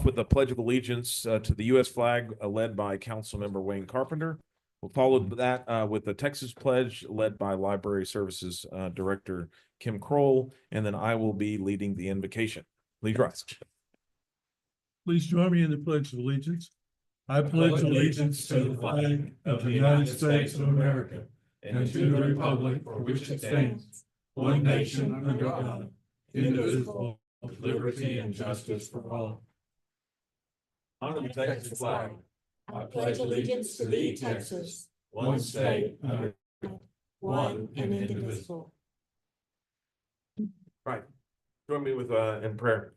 with the Pledge of Allegiance to the U.S. flag led by Councilmember Wayne Carpenter. We'll follow that with the Texas Pledge led by Library Services Director Kim Kroll, and then I will be leading the invocation. Please rise. Please join me in the Pledge of Allegiance. I pledge allegiance to the flag of the United States of America and to the republic for which it stands, one nation under God, indivisible, with liberty and justice for all. Honor the Texas flag. I pledge allegiance to thee, Texas, one state, under God, one and indivisible. Right. Join me with in prayer.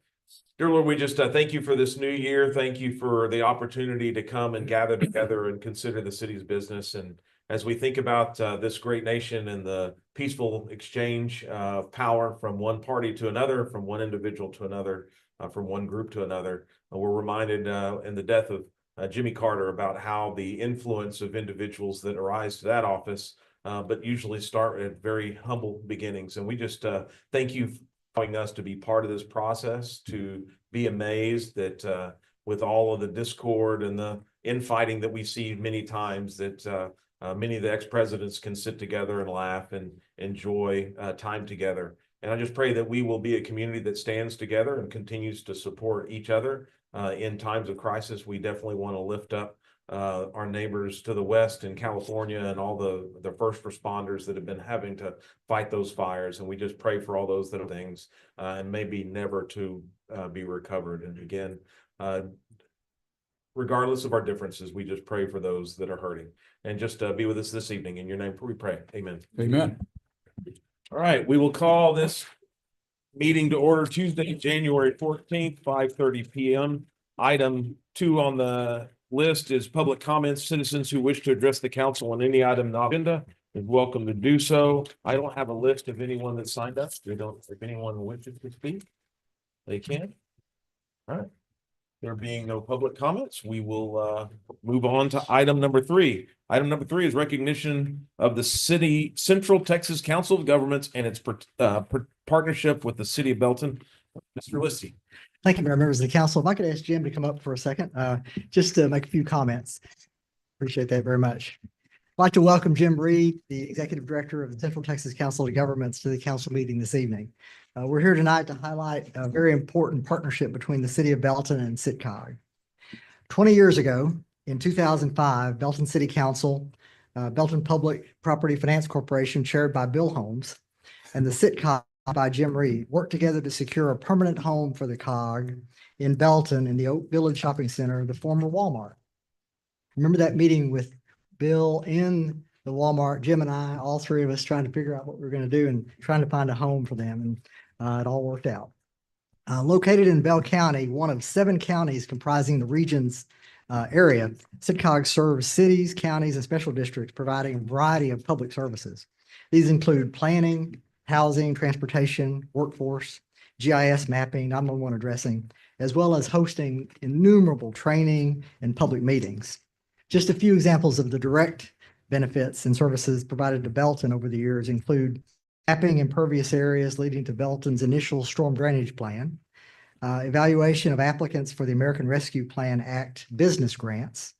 Dear Lord, we just thank you for this new year. Thank you for the opportunity to come and gather together and consider the city's business. And as we think about this great nation and the peaceful exchange of power from one party to another, from one individual to another, from one group to another, we're reminded in the death of Jimmy Carter about how the influence of individuals that arise to that office, but usually start at very humble beginnings. And we just thank you for allowing us to be part of this process, to be amazed that with all of the discord and the infighting that we see many times, that many of the ex-presidents can sit together and laugh and enjoy time together. And I just pray that we will be a community that stands together and continues to support each other in times of crisis. We definitely want to lift up our neighbors to the west in California and all the first responders that have been having to fight those fires. And we just pray for all those that are things and maybe never to be recovered. And again, regardless of our differences, we just pray for those that are hurting. And just be with us this evening. In your name we pray. Amen. Amen. All right, we will call this meeting to order Tuesday, January 14th, 5:30 p.m. Item 2 on the list is public comments. Citizens who wish to address the council on any item on the agenda is welcome to do so. I don't have a list of anyone that signed up. If anyone wishes to speak, they can. All right. There being no public comments, we will move on to item number 3. Item number 3 is recognition of the City Central Texas Council of Governments and its partnership with the City of Belton. Mr. Lissy. Thank you, members of the council. If I could ask Jim to come up for a second, just to make a few comments. Appreciate that very much. I'd like to welcome Jim Reed, the Executive Director of the Central Texas Council of Governments, to the council meeting this evening. We're here tonight to highlight a very important partnership between the City of Belton and CITCOG. 20 years ago, in 2005, Belton City Council, Belton Public Property Finance Corporation, chaired by Bill Holmes, and the CITCOG by Jim Reed, worked together to secure a permanent home for the COG in Belton in the Oak Village Shopping Center, the former Walmart. Remember that meeting with Bill in the Walmart, Jim and I, all three of us trying to figure out what we were going to do and trying to find a home for them. And it all worked out. Located in Bell County, one of 7 counties comprising the region's area, CITCOG serves cities, counties, and special districts, providing a variety of public services. These include planning, housing, transportation, workforce, GIS mapping, 911 addressing, as well as hosting innumerable training and public meetings. Just a few examples of the direct benefits and services provided to Belton over the years include mapping impervious areas leading to Belton's initial storm drainage plan, evaluation of applicants for the American Rescue Plan Act business grants,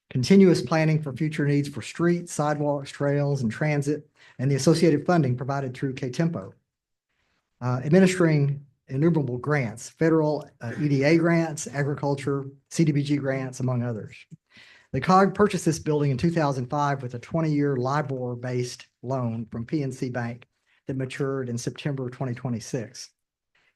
continuous planning for future needs for streets, sidewalks, trails, and transit, and the associated funding provided through KTEMPO. Administering innumerable grants, federal EDA grants, agriculture, CDBG grants, among others. The COG purchased this building in 2005 with a 20-year LIBOR-based loan from PNC Bank that matured in September of 2026.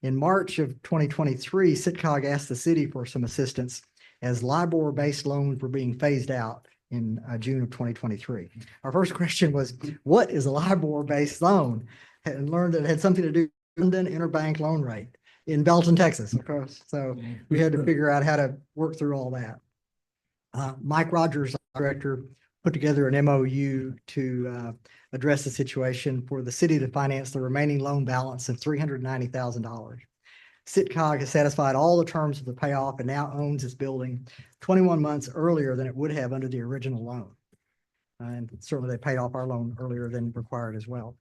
In March of 2023, CITCOG asked the city for some assistance as LIBOR-based loans were being phased out in June of 2023. Our first question was, what is a LIBOR-based loan? And learned that it had something to do with London interbank loan rate in Belton, Texas, of course. So we had to figure out how to work through all that. Mike Rogers, director, put together an MOU to address the situation for the city to finance the remaining loan balance of $390,000. CITCOG has satisfied all the terms of the payoff and now owns this building 21 months earlier than it would have under the original loan. And certainly they paid off our loan earlier than required as well.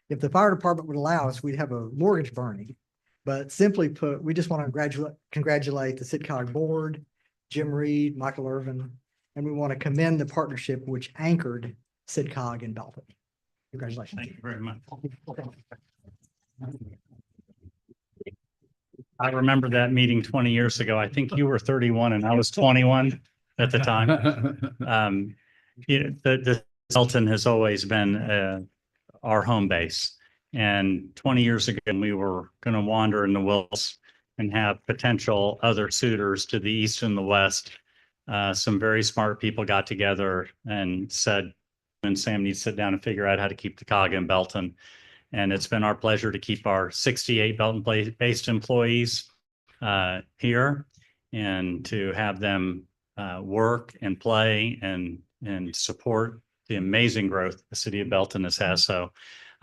If the fire department would allow us, we'd have a mortgage burning But simply put, we just want to congratulate the Sitcog board, Jim Reed, Michael Irvin, and we want to commend the partnership which anchored Sitcog in Belton. Congratulations. Thank you very much. I remember that meeting 20 years ago. I think you were 31 and I was 21 at the time. The Belton has always been our home base. And 20 years ago, we were going to wander in the wilderness and have potential other suitors to the east and the west. Some very smart people got together and said, and Sam needs to sit down and figure out how to keep the cog in Belton. And it's been our pleasure to keep our 68 Belton-based employees here and to have them work and play and support the amazing growth the city of Belton has had. So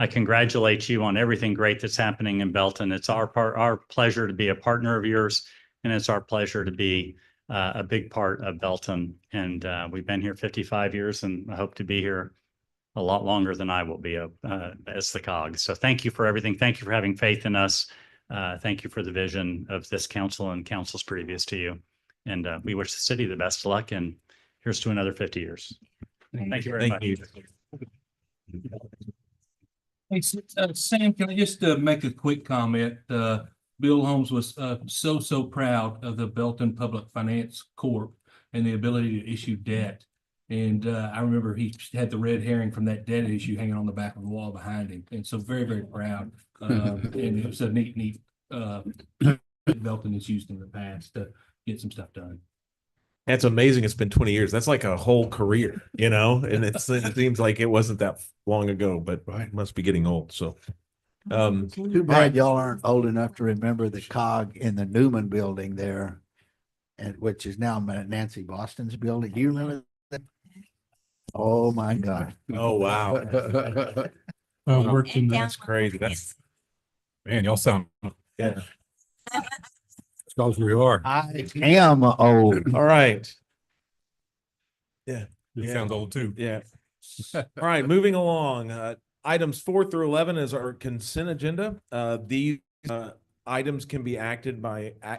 I congratulate you on everything great that's happening in Belton. It's our pleasure to be a partner of yours, and it's our pleasure to be a big part of Belton. And we've been here 55 years, and I hope to be here a lot longer than I will be as the cog. So thank you for everything. Thank you for having faith in us. Thank you for the vision of this council and councils previous to you. And we wish the city the best of luck, and here's to another 50 years. Thank you very much. Hey, Sam, can I just make a quick comment? Bill Holmes was so proud of the Belton Public Finance Corp and the ability to issue debt. And I remember he had the red herring from that debt issue hanging on the back of the wall behind him. And so very proud. And it was a neat Belton has used in the past to get some stuff done. That's amazing. It's been 20 years. That's like a whole career, and it seems like it wasn't that long ago, but it must be getting old. So, Too bad y'all aren't old enough to remember the cog in the Newman building there, and which is now Nancy Boston's building. Do you remember that? Oh my God. oh, wow. I worked in And that. That's crazy. That's, Man, y'all sound, yeah. because we are. I am old. All right. It Yeah. sounds old too. Yeah. All right. Moving along. Items 4 through 11 is our consent agenda. These items can be enacted by a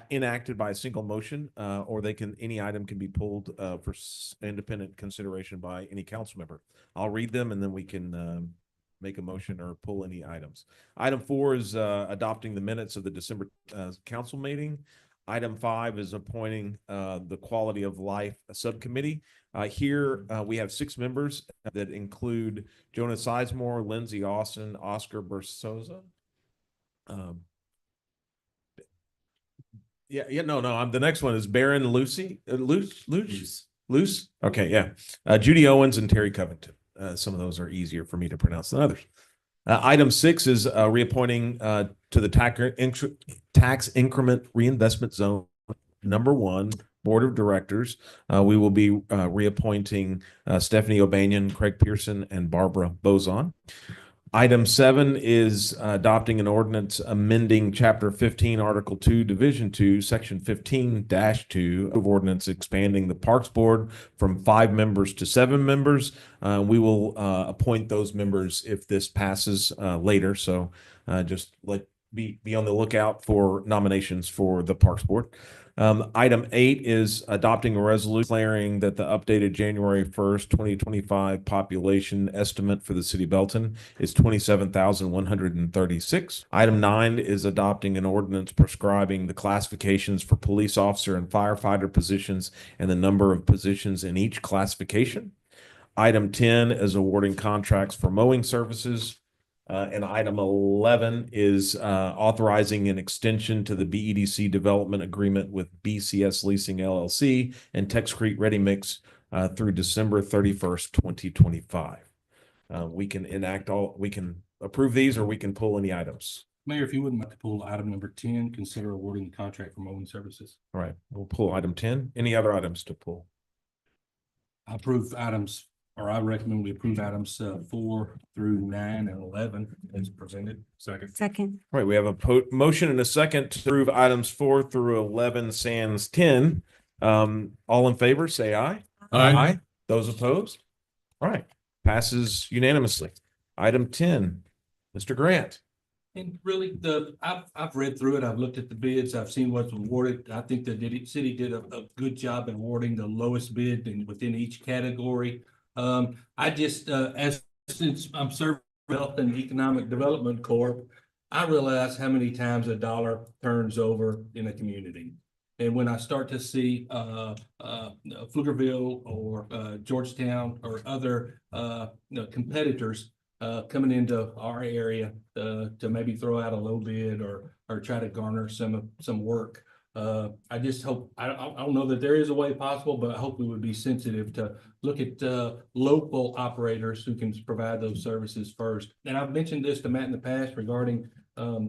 single motion, or any item can be pulled for independent consideration by any council member. I'll read them and then we can make a motion or pull any items. Item 4 is adopting the minutes of the December council meeting. Item 5 is appointing the Quality of Life Subcommittee. Here we have 6 members that include Jonah Sizemore, Lindsay Austin, Oscar Bersoza. The next one is Baron Lucy. Luce. Okay, yeah. Judy Owens and Terry Covington. Some of those are easier for me to pronounce than others. Item 6 is reappointing to the tax increment reinvestment zone number 1 board of directors. We will be reappointing Stephanie O'Banion, Craig Pearson, and Barbara Bozon. Item 7 is adopting an ordinance amending Chapter 15, Article 2, Division 2, Section 15-2 of ordinance expanding the Parks Board from 5 members to 7 members. We will appoint those members if this passes later. So just be on the lookout for nominations for the Parks Board. Item 8 is adopting a resolution declaring that the updated January 1st, 2025 population estimate for the city of Belton is 27,136. Item 9 is adopting an ordinance prescribing the classifications for police officer and firefighter positions and the number of positions in each classification. Item 10 is awarding contracts for mowing services. And item 11 is authorizing an extension to the BEDC development agreement with BCS Leasing LLC and Texcrete Ready Mix through December 31st, 2025. We can approve these or we can pull any items. Mayor, if you wouldn't like to pull item number 10, consider awarding the contract for mowing services. All right, we'll pull item 10. Any other items to pull? I recommend we approve items 4 through 9 and 11 as presented. Second. All right, we have a motion and a second to approve items 4 through 11 sans 10. All in favor, say aye. Aye. Those opposed? All right, passes unanimously. Item 10, Mr. Grant. And really, I've read through it. I've looked at the bids. I've seen what's awarded. I think the city did a good job in awarding the lowest bid and within each category. I just, since I'm serving Belton Economic Development Corp., I realize how many times a dollar turns over in a community. And when I start to see, Pflugerville or, Georgetown or other, competitors, coming into our area, to maybe throw out a low bid or try to garner some work. I just hope, I don't know that there is a way possible, but I hope we would be sensitive to look at, local operators who can provide those services first. And I've mentioned this to Matt in the past regarding,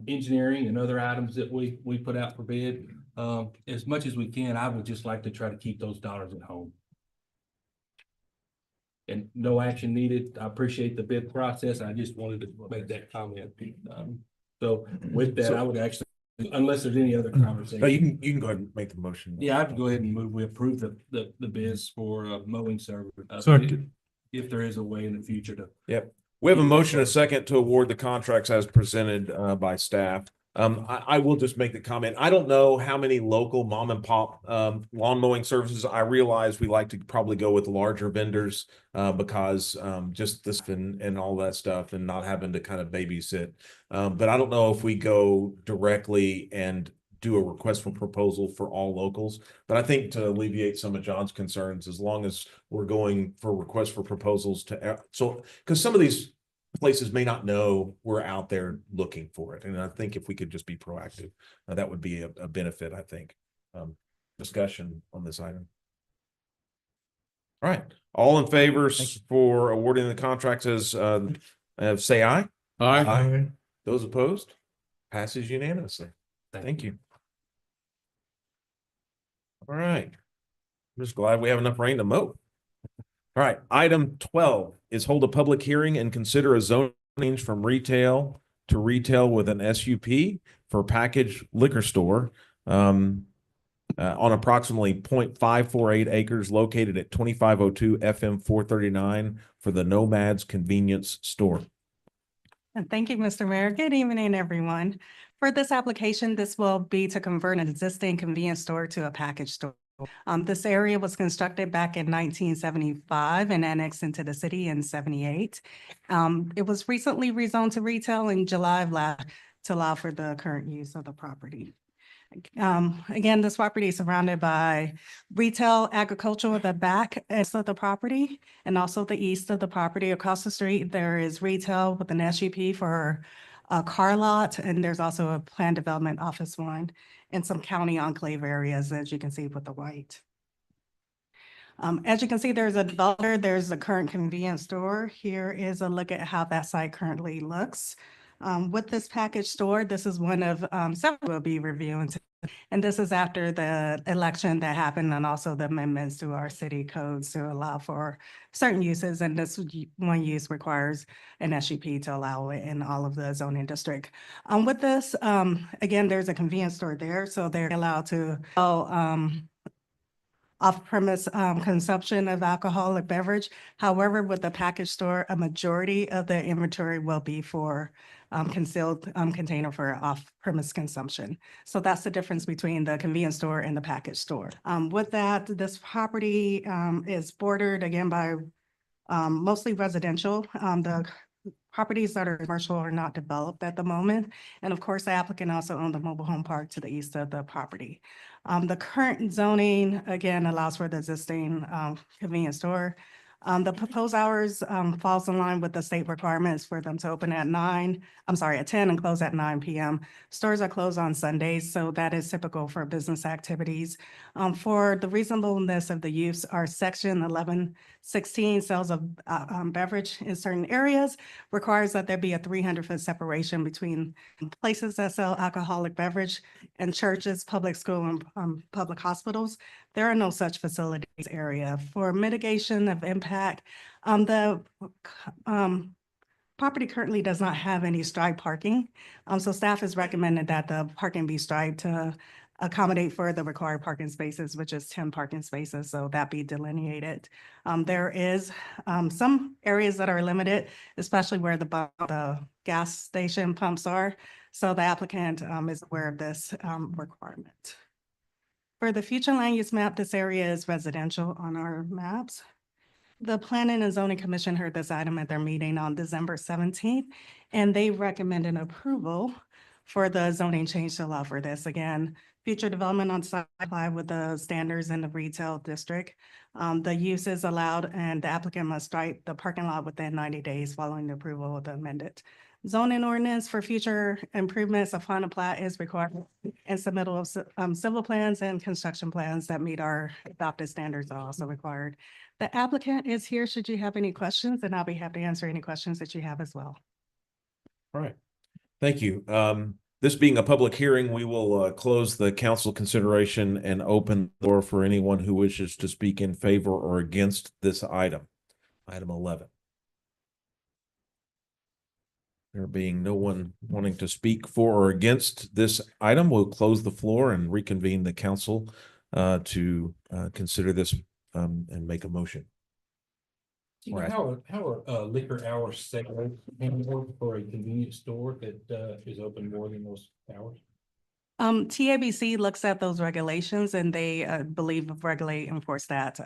engineering and other items that we put out for bid. As much as we can, I would just like to try to keep those dollars at home. And no action needed. I appreciate the bid process. I just wanted to make that comment. So with that, I would actually, unless there's any other No, conversation. you can go ahead and make the motion. Yeah, I'd go ahead and move, we approve the bids for, mowing service. Second. If there is a way in the future to. Yep. We have a motion, and a second to award the contracts as presented by staff. I will just make the comment. I don't know how many local mom and pop lawn mowing services. I realize we like to probably go with larger vendors because just this and all that stuff and not having to kind of babysit. But I don't know if we go directly and do a request for proposal for all locals. But I think to alleviate some of John's concerns, as long as we're going for requests for proposals so because some of these places may not know we're out there looking for it. And I think if we could just be proactive, that would be a benefit, I think. Discussion on this item. All right, all in favor for awarding the contracts as say aye. Aye. Those opposed? Passes unanimously. Thank you. All right. I'm just glad we have enough rain to mow. All right, item 12 is hold a public hearing and consider a zone change from retail to retail with an SUP for packaged liquor store on approximately 0.548 acres located at 2502 FM 439 for the Nomads Convenience Store. And thank you, Mr. Mayor. Good evening, everyone. For this application, this will be to convert an existing convenience store to a package store. This area was constructed back in 1975 and annexed into the city in 78. It was recently rezoned to retail in July of last to allow for the current use of the property. Again, this property is surrounded by retail, agricultural at the back of the property and also the east of the property. Across the street, there is retail with an SUP for a car lot, and there's also a planned development office one and some county enclave areas, as you can see with the white. As you can see, there's a developer, there's a current convenience store. Here is a look at how that site currently looks. With this package store, this is one of several we'll be reviewing. And this is after the election that happened and also the amendments to our city codes to allow for certain uses. And this one use requires an SUP to allow it in all of the zoning district. With this, again, there's a convenience store there, so they're allowed to off-premise consumption of alcoholic beverage. However, with the package store, a majority of the inventory will be for concealed container for off-premise consumption. So that's the difference between the convenience store and the package store. With that, this property is bordered again by mostly residential. The properties that are commercial are not developed at the moment. And of course, the applicant also owns the mobile home park to the east of the property. The current zoning, again, allows for the existing convenience store. The proposed hours falls in line with the state requirements for them to open at 10 and close at 9 p.m. Stores are closed on Sundays, so that is typical for business activities. For the reasonableness of the use, our section 1116 sales of beverage in certain areas requires that there be a 300-foot separation between places that sell alcoholic beverage and churches, public school, and public hospitals. There are no such facilities area. For mitigation of impact, the property currently does not have any striped parking. So staff has recommended that the parking be striped to accommodate for the required parking spaces, which is 10 parking spaces, so that be delineated. There is some areas that are limited, especially where the gas station pumps are. So the applicant is aware of this requirement. For the future land use map, this area is residential on our maps. The Planning and Zoning Commission heard this item at their meeting on December 17th, and they recommended approval for the zoning change to allow for this. Again, future development on site comply with the standards in the retail district. The use is allowed and the applicant must strike the parking lot within 90 days following the approval of the amended zoning ordinance. For future improvements, a final plat is required and submittal of civil plans and construction plans that meet our adopted standards are also required. The applicant is here should you have any questions, and I'll be happy to answer any questions that you have as well. All right. Thank you. This being a public hearing, we will close the council consideration and open the door for anyone who wishes to speak in favor or against this item. Item 11. There being no one wanting to speak for or against this item, we'll close the floor and reconvene the council to consider this and make a motion. Do you know how are liquor hours set handled for a convenience store that is open more than those hours? TABC looks at those regulations and they believe regulate, enforce that.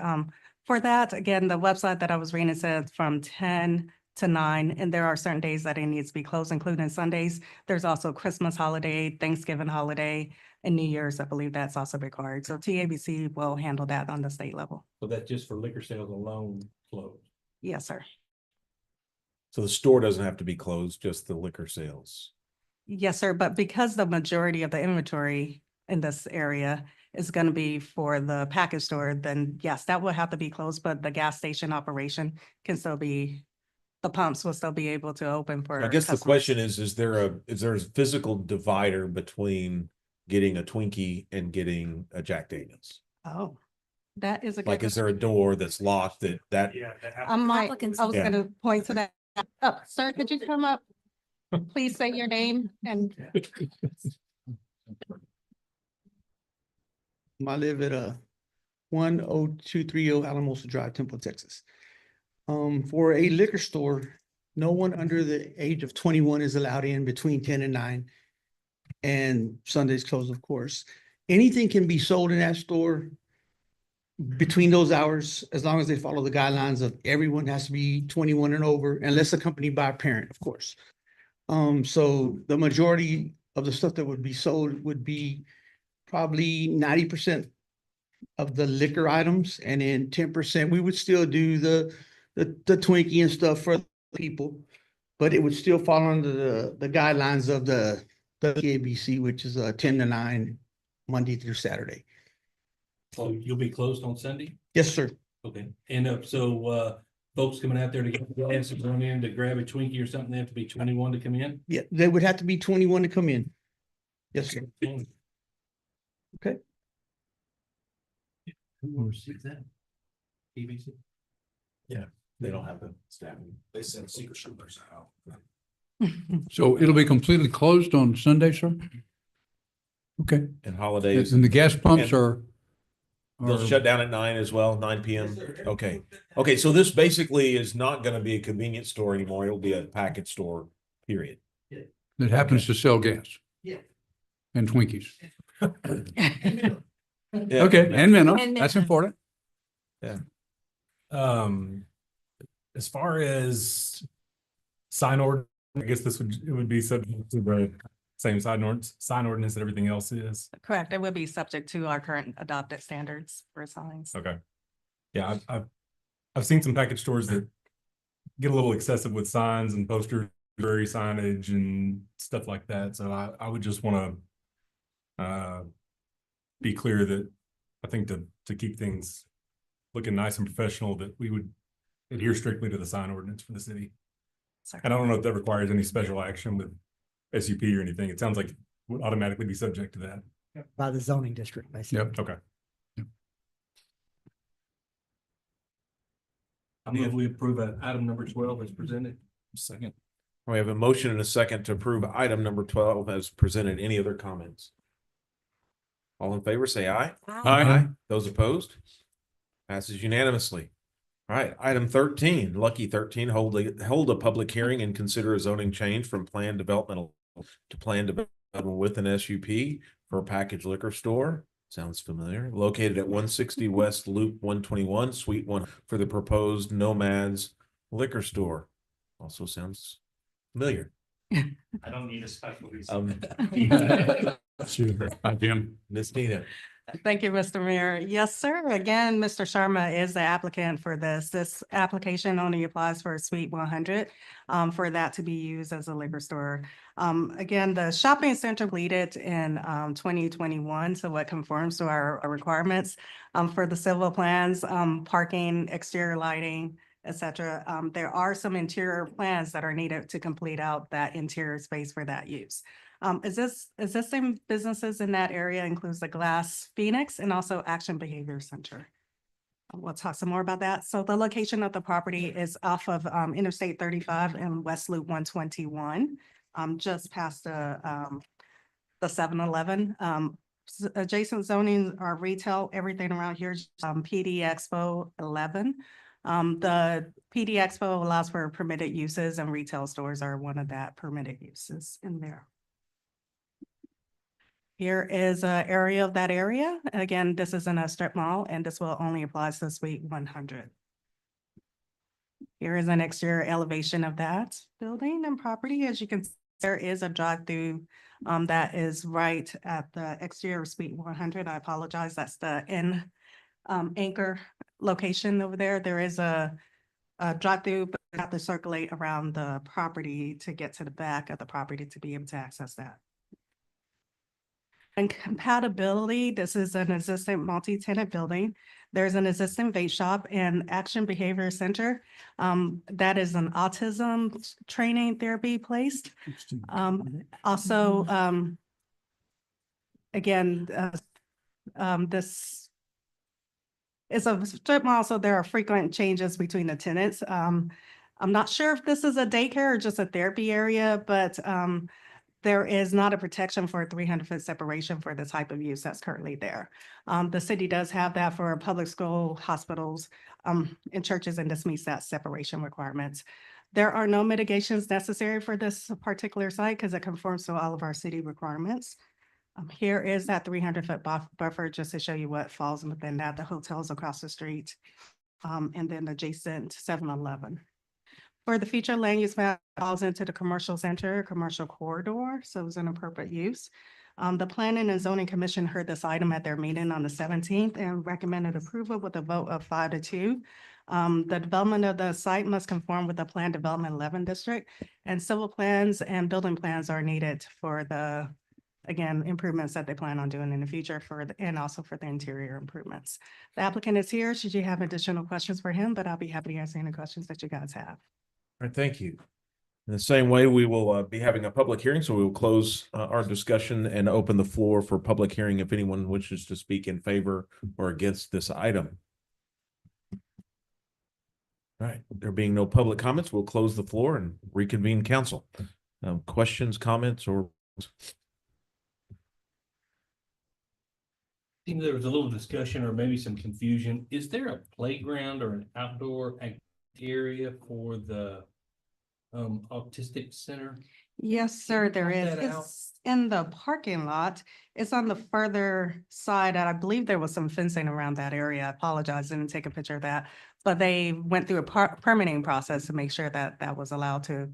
For that, again, the website that I was reading said from 10 to 9, and there are certain days that it needs to be closed, including Sundays. There's also Christmas holiday, Thanksgiving holiday, and New Year's. I believe that's also required. So TABC will handle that on the state level. So that's just for liquor sales alone closed? Yes, sir. So the store doesn't have to be closed, just the liquor sales. Yes, sir. But because the majority of the inventory in this area is going to be for the package store, then yes, that will have to be closed, but the gas station operation can still be, the pumps will still be able to open for I guess the customers. question is there a physical divider between getting a Twinkie and getting a Jack Daniels? Oh, that is a good. Like, is there a door that's locked that? I was Applicants- Yeah. gonna point to that. Oh, sir, could you come up? Please say your name and I live at 10230 Alamosa Drive, Temple, Texas. For a liquor store, no one under the age of 21 is allowed in between 10 and 9. And Sundays closed, of course. Anything can be sold in that store between those hours, as long as they follow the guidelines of everyone has to be 21 and over, unless accompanied by a parent, of course. So the majority of the stuff that would be sold would be probably 90% of the liquor items, and then 10%, we would still do the Twinkie and stuff for people, but it would still fall under the guidelines of the ABC, which is 10 to 9, Monday through Saturday. So you'll be closed on Sunday? Yes, sir. Okay, and so folks coming out there to get gas or going in to grab a Twinkie or something, they have to be 21 to come in? Yeah, they would have to be 21 to come in. Yes, sir. Okay. Who oversees that? ABC? They don't have the staffing. They send secret shooters out. So it'll be completely closed on Sunday, sir? Okay, And holidays. and the gas pumps are. They'll shut down at 9 as well, 9 p.m. Okay. Okay, so this basically is not going to be a convenience store anymore. It'll be a package store, period. That happens to sell gas. Yeah. And Twinkies. Yeah. Okay, and minnow, And that's minnow. important. As far as sign order, I guess it would be subject to the same sign ordinance that everything else is. correct, it would be subject to our current adopted standards for signs. Okay. Yeah, I've seen some package stores that get a little excessive with signs and posters, very signage and stuff like that. So I would just want to be clear that I think to keep things looking nice and professional, that we would adhere strictly to the sign ordinance for the city. Sorry. And I don't know if that requires any special action with SUP or anything. It sounds like it would automatically be subject to that. By the zoning district, basically. Yep. Okay. I move we approve item number 12 as presented. Second. We have a motion and a second to approve item number 12 as presented. Any other comments? All in favor, say aye. Aye. Those opposed? Passes unanimously. All right, item 13, lucky 13, hold a public hearing and consider a zoning change from planned development to planned development with an SUP for a packaged liquor store. Sounds familiar. Located at 160 West Loop 121, Suite 1 for the proposed Nomads Liquor Store. Also sounds familiar. I don't need a special reason. Hi, Jim. Ms. Nina. Thank you, Mr. Mayor. Yes, sir. Again, Mr. Sharma is the applicant for this. This application only applies for Suite 100 for that to be used as a liquor store. Again, the shopping center completed in 2021, so what conforms to our requirements for the civil plans, parking, exterior lighting, et cetera. There are some interior plans that are needed to complete out that interior space for that use. Existing businesses in that area includes the Glass Phoenix and also Action Behavior Center. We'll talk some more about that. So the location of the property is off of Interstate 35 and West Loop 121, just past the 7-Eleven. Adjacent zoning are retail, everything around here, PD Expo 11. The PD Expo allows for permitted uses and retail stores are one of that permitted uses in there. Here is an area of that area. Again, this is in a strip mall and this will only apply to Suite 100. Here is an exterior elevation of that building and property. As you can see, there is a drive-through that is right at the exterior of Suite 100. I apologize. That's the anchor location over there. There is a drive-through, but you have to circulate around the property to get to the back of the property to be able to access that. And compatibility, this is an existing multi-tenant building. There's an existing vape shop and Action Behavior Center. That is an autism training therapy place. Also, again, this is a strip mall, so there are frequent changes between the tenants. I'm not sure if this is a daycare or just a therapy area, but there is not a protection for a 300-foot separation for the type of use that's currently there. The city does have that for public school, hospitals, and churches, and this meets that separation requirements. There are no mitigations necessary for this particular site because it conforms to all of our city requirements. Here is that 300-foot buffer just to show you what falls within that. The hotels across the street, and then adjacent 7-Eleven. For the future land use map falls into the commercial center, commercial corridor, so it's an appropriate use. The Planning and Zoning Commission heard this item at their meeting on the 17th and recommended approval with a vote of 5-2. The development of the site must conform with the Planned Development 11 district, and civil plans and building plans are needed for the, again, improvements that they plan on doing in the future and also for the interior improvements. The applicant is here. Should you have additional questions for him, but I'll be happy to answer any questions that you guys have. All right, thank you. In the same way, we will be having a public hearing, so we will close our discussion and open the floor for public hearing if anyone wishes to speak in favor or against this item. All right, there being no public comments, we'll close the floor and reconvene council. Questions, comments, or? Seems there was a little discussion or maybe some confusion. Is there a playground or an outdoor area for the autistic center? Yes, sir, there Point is. that out. It's in the parking lot. It's on the further side, and I believe there was some fencing around that area. I apologize, didn't take a picture of that. But they went through a permitting process to make sure that that was allowed to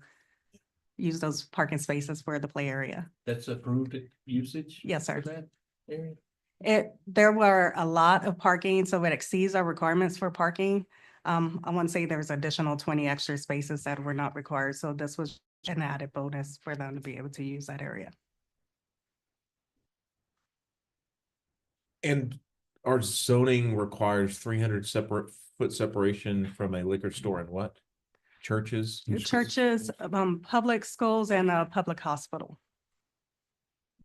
use those parking spaces for the play area. That's approved usage? Yes, sir. for that area? There were a lot of parking, so it exceeds our requirements for parking. I want to say there's additional 20 extra spaces that were not required, so this was an added bonus for them to be able to use that area. And our zoning requires 300-foot separation from a liquor store and what? Churches? Churches, public schools, and a public hospital. I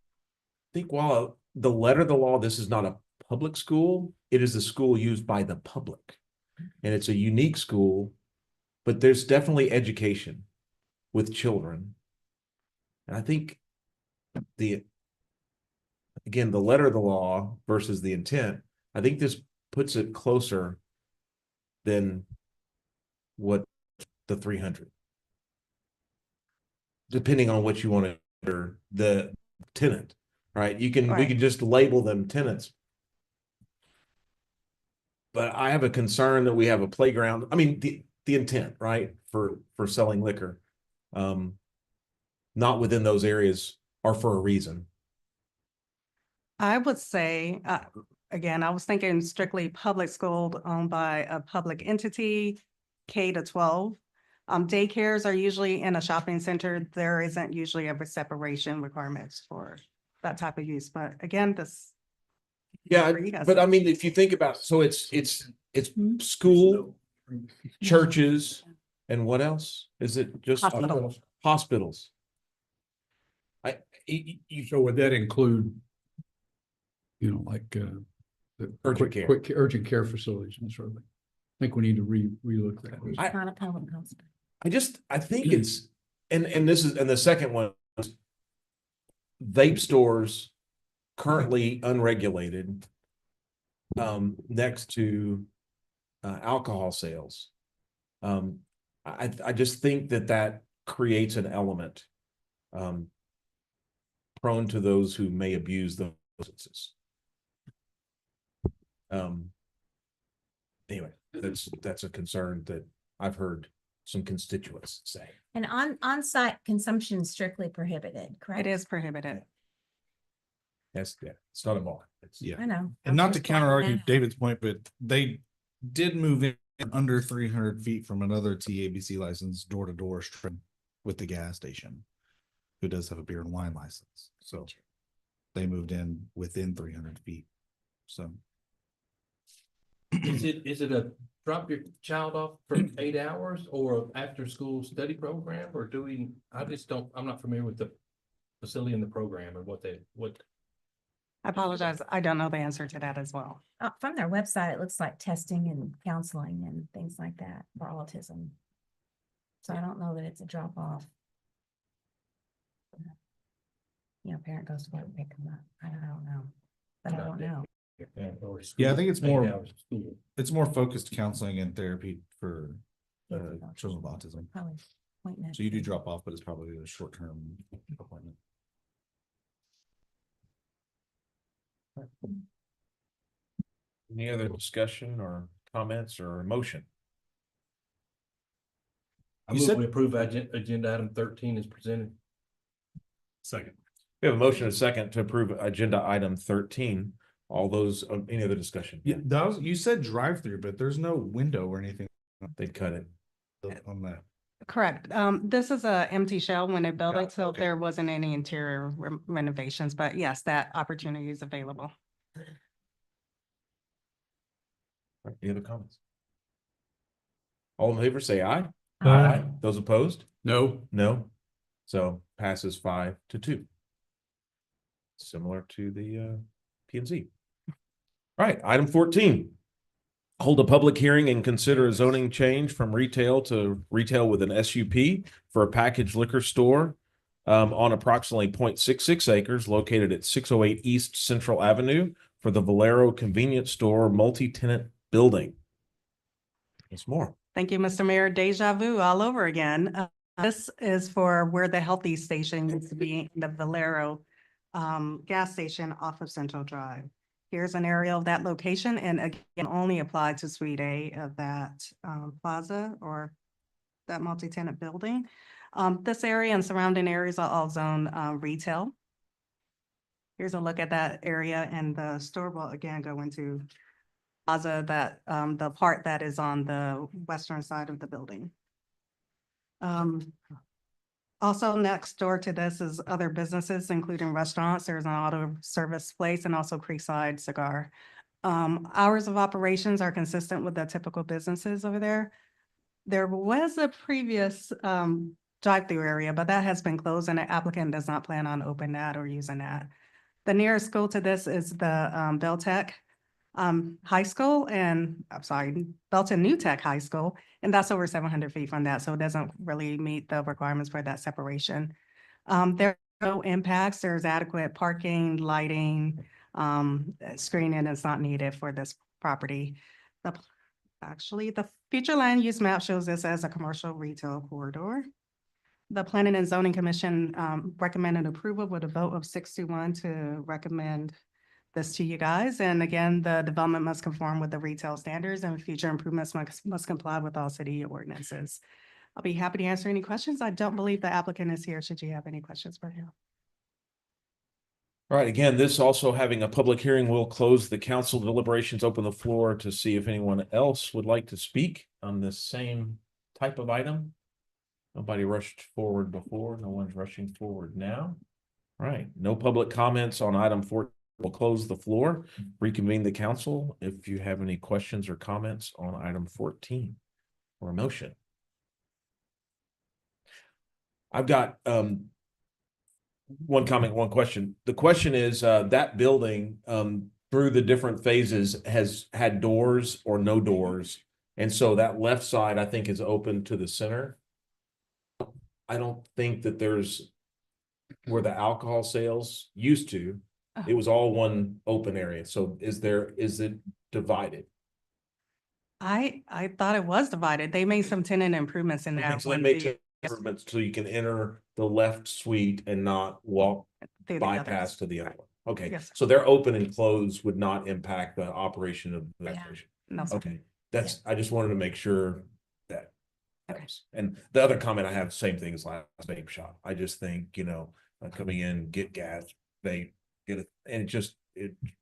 think while the letter of the law, this is not a public school, it is a school used by the public. And it's a unique school, but there's definitely education with children. And I think again, the letter of the law versus the intent, I think this puts it closer than what the 300. Depending on what you want to, or the tenant, right? We Right. can just label them tenants. But I have a concern that we have a playground. I mean, the intent, right, for selling liquor, not within those areas are for a reason. I would say, again, I was thinking strictly public school owned by a public entity, K to 12. Daycares are usually in a shopping center. There isn't usually ever separation requirements for that type of use, but again, this. Yeah, for you guys. but I mean, if you think about, so it's school, churches, and what else? Is it just Hospitals. hospitals? So would that include, you know, like, the Urgent care. quick urgent care facilities and sort of thing? I think we need to relook that. Not a public hospital. I think it's, and the second one, vape stores currently unregulated, next to alcohol sales. I just think that creates an element prone to those who may abuse those substances. Anyway, that's a concern that I've heard some constituents say. And on-site consumption is strictly prohibited, correct? It is prohibited. It's not a bar. I know. And not to I'm just counter pointing argue that out. David's point, but they did move in under 300 feet from another TABC license door to door with the gas station, who does have a beer and wine license. So they moved in within 300 feet. So Is it a drop your child off for 8 hours or after school study program, or I'm not familiar with the facility and the program or what. I apologize. I don't know the answer to that as well. From their website, it looks like testing and counseling and things like that for autism. So I don't know that it's a drop off. You know, parent goes to work, pick them up. I don't know, but I don't know. yeah, I think it's 8 more, hours of school. it's more focused counseling and therapy for children with autism. Probably pointing at. So you do drop off, but it's probably a short-term appointment. Any other discussion or comments or motion? I You move said- we approve agenda item 13 is presented. Second. We have a motion and a second to approve agenda item 13. All those, any other discussion? Yeah, you said drive-through, but there's no window or anything They'd cut it. on that. Correct. This is a empty shell when they built Got it, it. so Okay. there wasn't any interior renovations, but yes, that opportunity is available. Any other comments? All in favor, say aye. Aye. Those opposed? No, No. So passes 5-2. Similar to the P and Z. All right, item 14. Hold a public hearing and consider a zoning change from retail to retail with an SUP for a packaged liquor store on approximately 0.66 acres located at 608 East Central Avenue for the Valero Convenience Store multi-tenant building. There's more. Thank you, Mr. Mayor. Deja vu all over again. This is for where the healthy station used to be, the Valero gas station off of Central Drive. Here's an area of that location, and again, only applied to Suite A of that plaza or that multi-tenant building. This area and surrounding areas are all zone retail. Here's a look at that area, and the store will again go into plaza, that the part that is on the western side of the building. Also next door to this is other businesses, including restaurants. There's an auto service place and also Creekside Cigar. Hours of operations are consistent with the typical businesses over there. There was a previous drive-through area, but that has been closed and the applicant does not plan on opening that or using that. The nearest school to this is the Beltec High School, and I'm sorry, Belton New Tech High School, and that's over 700 feet from that, so it doesn't really meet the requirements for that separation. There no impacts. There's adequate parking, lighting, screening is not needed for this property. Actually, the future land use map shows this as a commercial retail corridor. The Planning and Zoning Commission recommended approval with a vote of 6-1 to recommend this to you guys. And again, the development must conform with the retail standards and future improvements must comply with all city ordinances. I'll be happy to answer any questions. I don't believe the applicant is here. Should you have any questions for him? All right, again, this also having a public hearing will close the council deliberations, open the floor to see if anyone else would like to speak on this same type of item. Nobody rushed forward before. No one's rushing forward now. All right, no public comments on item 4. We'll close the floor, reconvene the council if you have any questions or comments on item 14 or a motion. I've got one comment, one question. The question is that building through the different phases has had doors or no doors. And so that left side, I think, is open to the center. I don't think that there's where the alcohol sales used to. It was all one open area. So is it divided? I thought it was divided. They made some tenant improvements in that So they one. made view. improvements so you can enter the left suite and not walk Through the bypass others. to the other one. Okay, Yes, sir. so their open and close would not impact the operation of the Yeah. station. No, sir. Okay, I just wanted to make sure that. Okay. And the other comment I have, same thing as last vape shop. I just think, coming in, get gas, they get it, and it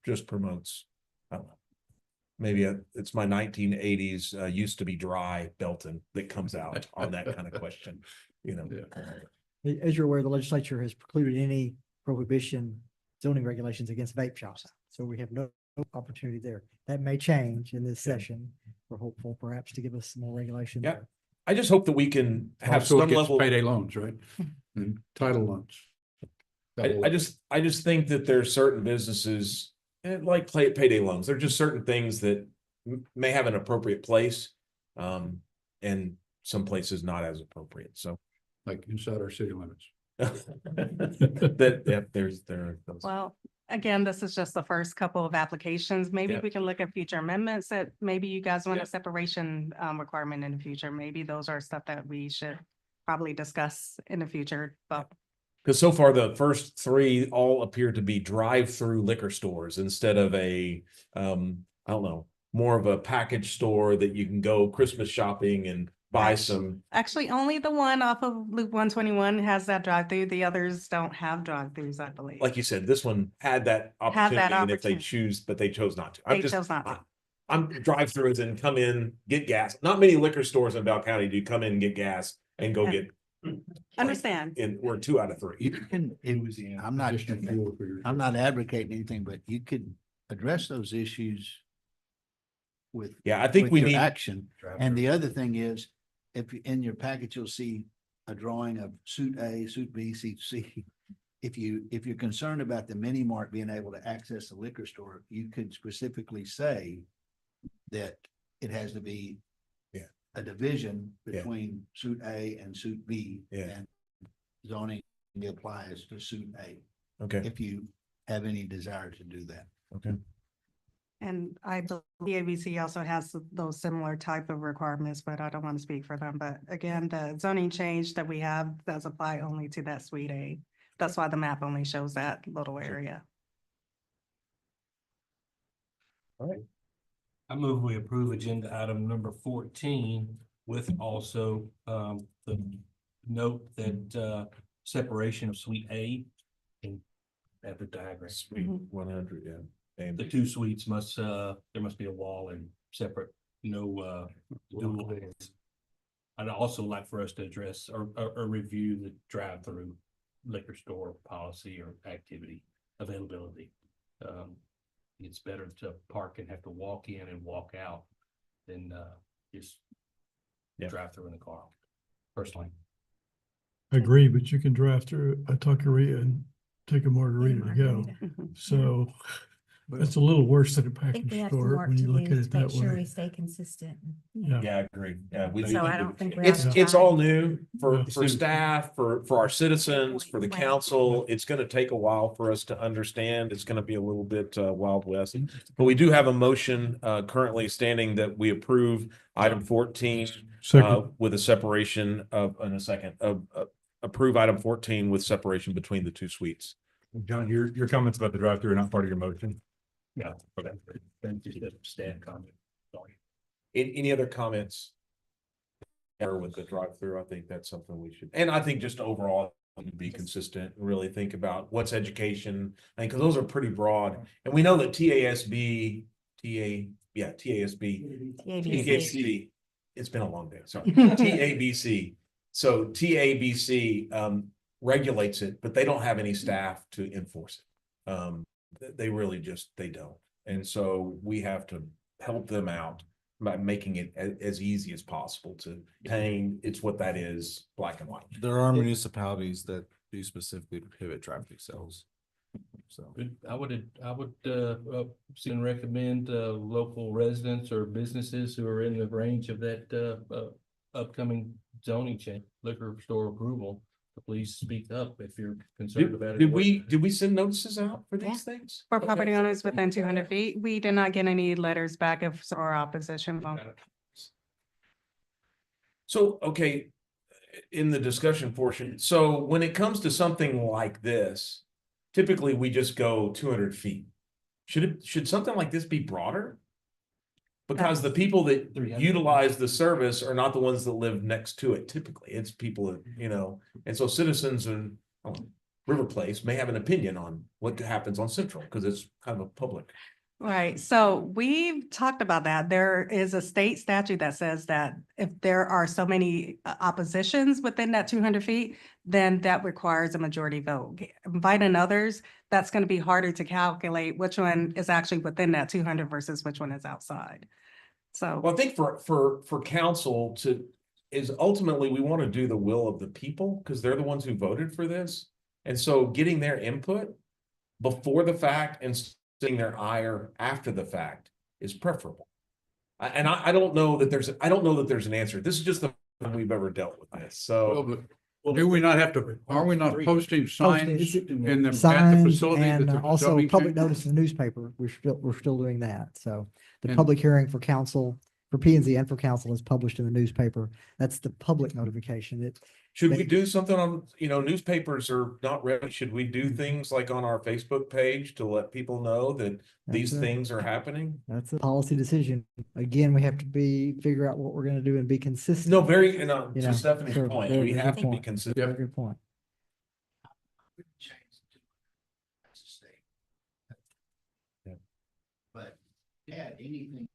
just promotes, I don't know. Maybe it's my 1980s, used to be dry Belton that comes out on that kind of question, As you're aware, the legislature has precluded any prohibition zoning regulations against vape shops. So we have no opportunity there. That may change in this session. We're hopeful perhaps to give us some more regulation. Yeah. I just hope that we can have Also some against level. payday loans, right? And title loans. I just think that there's certain businesses like payday loans. They're just certain things that may have an appropriate place, and some places not as appropriate. So Like inside our city limits. there are those. Well, again, this is just the first couple of applications. Maybe Yeah. we can look at future amendments that maybe you guys want Yeah. a separation requirement in the future. Maybe those are stuff that we should probably discuss in the future, but Because so far the first 3 all appear to be drive-through liquor stores instead of I don't know, more of a package store that you can go Christmas shopping and buy some. actually only the one off of Loop 121 has that drive-through. The others don't have drive-throughs, I believe. Like you said, this one had that opportunity, and if they opportunity. but they chose not to. They chose not to. I'm drive-throughs and come in, get gas. Not many liquor stores in Bell County do come in and get gas and go get. Understand. We're 2 out of 3. You can, I'm not, Additional fuel for your- I'm not advocating anything, but you could address those issues with. Yeah, I think with we your need. action. And the other thing is, in your package, you'll see a drawing of suit A, suit B, suit C. If you're concerned about the mini mart being able to access the liquor store, you could specifically say that it has to be a division between suit A and suit B. Yeah. And zoning applies to suit A, Okay, if you have any desire to do that. okay. And I believe ABC also has those similar type of requirements, but I don't want to speak for them. But again, the zoning change that we have does apply only to that suite A. That's why the map only shows that little area. I move we approve agenda item number 14 with also the note that separation of suite A and at the diagram. Sweet, Mhm. 100, yeah. And The 2 suites must there must be a wall and separate, no dual doors. I'd also like for us to address or review the drive-through liquor store policy or activity availability. It's better to park and have to walk in and walk out than just Yeah. drive through in the car, personally. Agree, but you can drive through a taqueria and take a margarita to go. Mhm. So It's a little worse than a I think we package have some store work when to you look do at to it make that sure we way. stay consistent. Yeah. Yeah, I agree. Yeah, we So need I to- don't think we ought to It's try. all new for Yeah. staff, for our citizens, for the Right. council. It's gonna take a while for us to understand. It's gonna be a little bit Wild West. But we do have a motion currently standing that we approve item 14 Second. with a separation of, in a second, approve item 14 with separation between the two suites. John, your comments about the drive-through are not part of your motion. Yeah. Okay. Then just a stand comment. Any other comments? Or with the drive-through, I think that's something we should, and I think just overall be consistent, and really think about what's education, I think, because those are pretty broad. And we know that TASB, TASB, it's been a long day, sorry. TABC. So TABC regulates it, but they don't have any staff to enforce it. They really just, they don't. And so we have to help them out by making it as easy as possible to obtain. It's what that is, black and white. There are municipalities that do specifically prohibit drive-through sales. So. I would see and recommend local residents or businesses who are in the range of that upcoming zoning change, liquor store approval. Please speak up if you're concerned about it. Did we send notices out for these things? For Okay. property owners within 200 feet, we did not get any letters back or opposition. So, okay, in the discussion portion, so when it comes to something like this, typically we just go 200 feet. Should something like this be broader? Because the people that 300. utilize the service are not the ones that live next to it. Typically, it's people that, you know, and so citizens in River Place may have an opinion on what happens on Central because it's kind of a public. Right, so we've talked about that. There is a state statute that says that if there are so many oppositions within that 200 feet, then that requires a majority vote. Inviting others, that's going to be harder to calculate which one is actually within that 200 versus which one is outside. So. Well, I think for council is ultimately we want to do the will of the people because they're the ones who voted for this. And so getting their input before the fact and seeing their ire after the fact is preferable. And I don't know that there's an answer. This is just the first time we've ever dealt with this. So Do we not have to, are we not posting signs in the, at the Signs facility? that and the also zoning public change? notice in the newspaper. We're still doing that. So the And- public hearing for council, for P and Z and for council is published in the newspaper. That's the public notification. should we do something on, newspapers are not ready. Should we do things like on our Facebook page to let people know that these That's a- things are happening? That's a policy decision. Again, we have to figure out what we're going to do and be consistent. No, You to know, Stephanie's sure, point, very we good have to be point. consistent. Very good point. But yeah, anything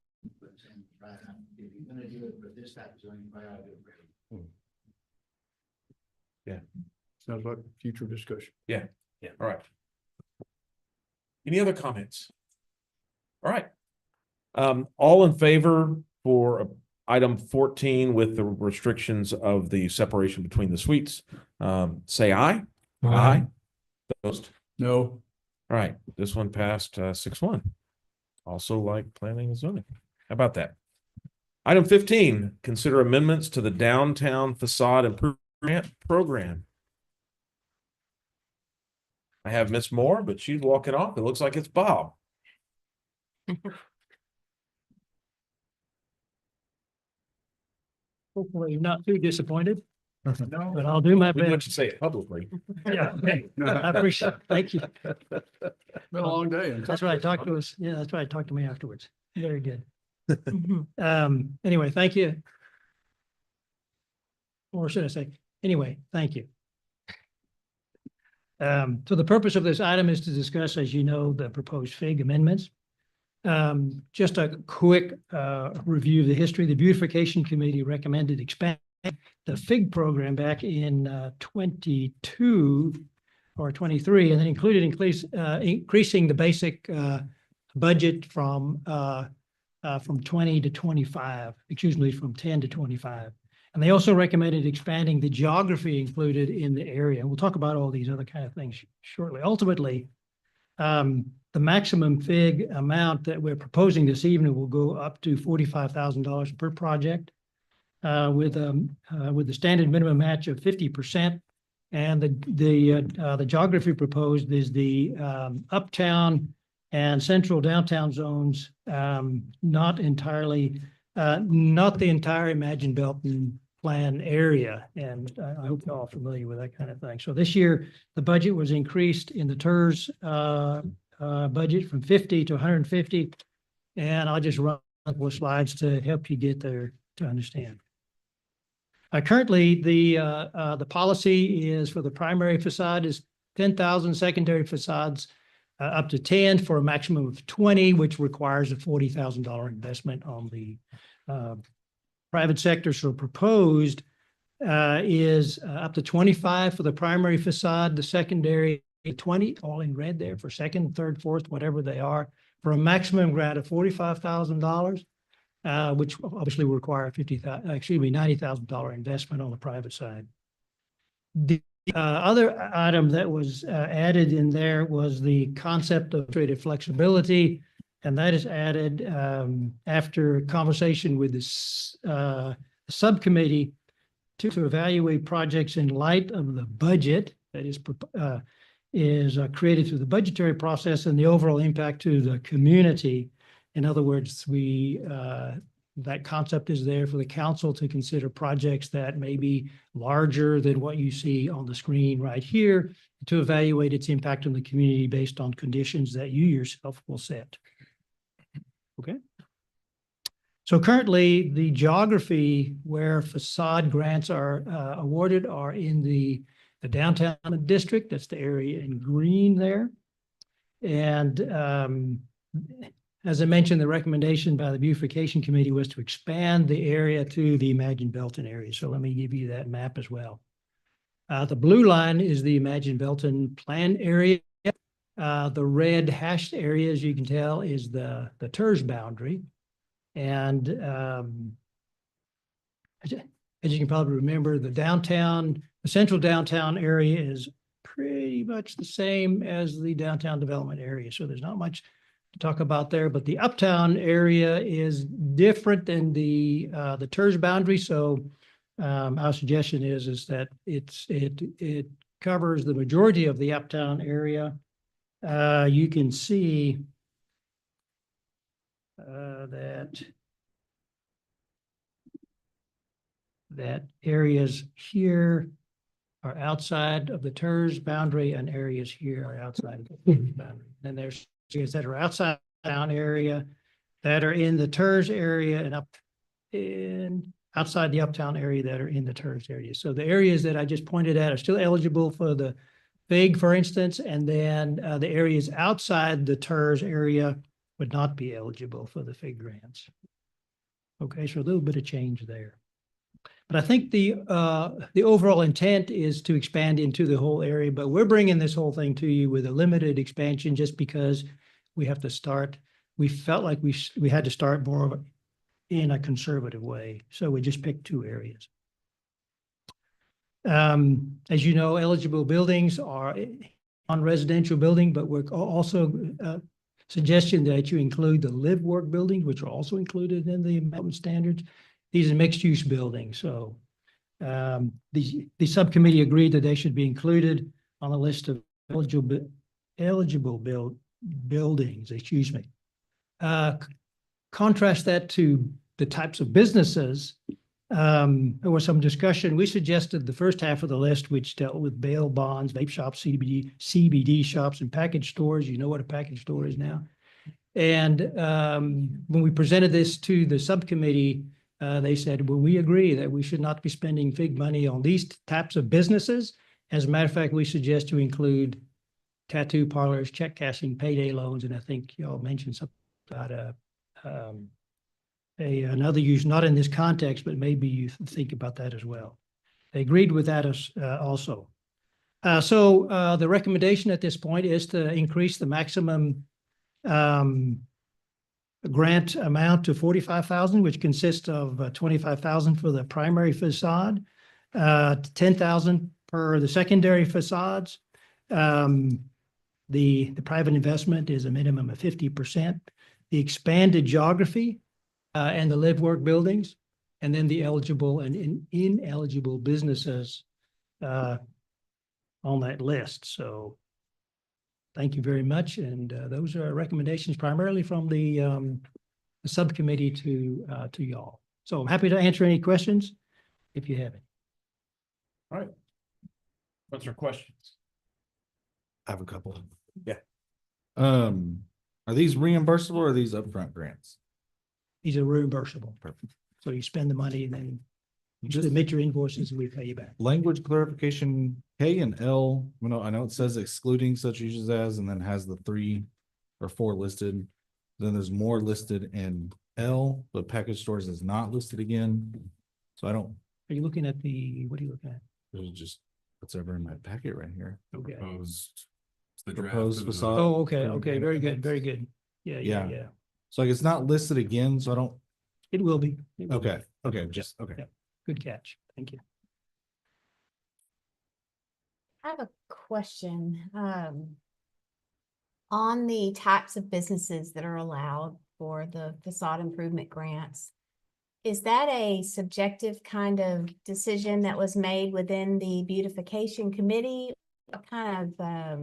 puts in right now, if you're gonna do it for this type of zoning, why I do it. Sounds like future discussion. All right. Any other comments? All right. All in favor for item 14 with the restrictions of the separation between the suites, say aye. Aye. Opposed? No, All right, this one passed 6-1. Also like planning and zoning. How about that? Item 15, consider amendments to the downtown facade improvement program. I have Miss Moore, but she's walking off. It looks like it's Bob. Hopefully you're not too disappointed. No, but I'll do my We want best. you to say it publicly. Yeah, okay. I appreciate it. Thank you. been a long day. That's what I talked to us. Yeah, that's what I talked to me afterwards. Very good. Anyway, thank you. Or should I say, anyway, thank you. So the purpose of this item is to discuss, as you know, the proposed FIG amendments. Just a quick review of the history. The Beautification Committee recommended expanding the FIG program back in 22 or 23, and then included increasing the basic budget from 20 to 25, excuse me, from 10 to 25. And they also recommended expanding the geography included in the area. We'll talk about all these other kind of things shortly. Ultimately, The maximum FIG amount that we're proposing this evening will go up to $45,000 per project, with the standard minimum match of 50%. And the geography proposed is the uptown and central downtown zones, not the entire Imagine Belton plan area. And I hope you're all familiar with that kind of thing. So this year, the budget was increased in the TERS budget from 50 to 150. And I'll just run a couple of slides to help you get there to understand. Currently, the policy is for the primary facade is 10,000, secondary facades up to 10 for a maximum of 20, which requires a $40,000 investment on the private sector. So proposed is up to 25 for the primary facade, the secondary 20, all in red there for second, third, fourth, whatever they are, for a maximum grant of $45,000. Which obviously will require a $90,000 investment on the private side. The other item that was added in there was the concept of administrative flexibility, and that is added after conversation with this subcommittee to evaluate projects in light of the budget that is created through the budgetary process and the overall impact to the community. In other words, that concept is there for the council to consider projects that may be larger than what you see on the screen right here, to evaluate its impact on the community based on conditions that you yourself will set. Okay. So currently, the geography where facade grants are awarded are in the downtown district. That's the area in green there. And as I mentioned, the recommendation by the Beautification Committee was to expand the area to the Imagine Belton area. So let me give you that map as well. The blue line is the Imagine Belton plan area. The red hashed area, as you can tell, is the TERS boundary. And as you can probably remember, the central downtown area is pretty much the same as the downtown development area. So there's not much to talk about there, but the uptown area is different than the TERS boundary. So our suggestion is that it covers the majority of the uptown area. You can see that areas here are outside of the TERS boundary and areas here are outside of the TERS boundary. And there's areas that are outside the town area that are in the TERS area and outside the uptown area that are in the TERS area. So the areas that I just pointed out are still eligible for the FIG, for instance, and then the areas outside the TERS area would not be eligible for the FIG grants. Okay, so a little bit of change there. But I think the overall intent is to expand into the whole area, but we're bringing this whole thing to you with a limited expansion just because we have to start. We felt like we had to start more in a conservative way. So we just picked two areas. As you know, eligible buildings are non-residential building, but we're also suggestion that you include the live work buildings, which are also included in the Belton standards. These are mixed use buildings. So the subcommittee agreed that they should be included on the list of eligible buildings, excuse me. Contrast that to the types of businesses. There was some discussion. We suggested the first half of the list, which dealt with bail bonds, vape shops, CBD shops, and package stores. You know what a package store is now. And when we presented this to the subcommittee, they said, well, we agree that we should not be spending FIG money on these types of businesses. As a matter of fact, we suggest to include tattoo parlors, check cashing, payday loans, and I think y'all mentioned something about another use, not in this context, but maybe you think about that as well. They agreed with that also. So the recommendation at this point is to increase the maximum grant amount to $45,000, which consists of $25,000 for the primary facade, $10,000 per the secondary facades. The private investment is a minimum of 50%. The expanded geography and the live work buildings, and then the eligible and ineligible businesses on that list. So thank you very much. And those are recommendations primarily from the subcommittee to y'all. So I'm happy to answer any questions if you have any. What's your questions? I have a couple. Yeah. Are these reimbursable or are these upfront grants? These are reimbursable. Perfect. So you spend the money and then you Just submit your invoices and we pay you back. language clarification, K and L, I know it says excluding such uses as, and then has the 3 or 4 listed. Then there's more listed in L, but package stores is not listed again. So I don't, Are you looking at what are you looking at? there's just, what's ever in my packet right here. Okay. Proposed. It's the draft Proposed of the- facade. Oh, okay, okay, very good, very good. Yeah, yeah, Yeah. yeah. So like it's not listed again, so I don't, It will be. It will be. okay, just, okay. Yeah. Good catch. Thank you. I have a question. On the types of businesses that are allowed for the facade improvement grants, is that a subjective kind of decision that was made within the beautification committee? What kind of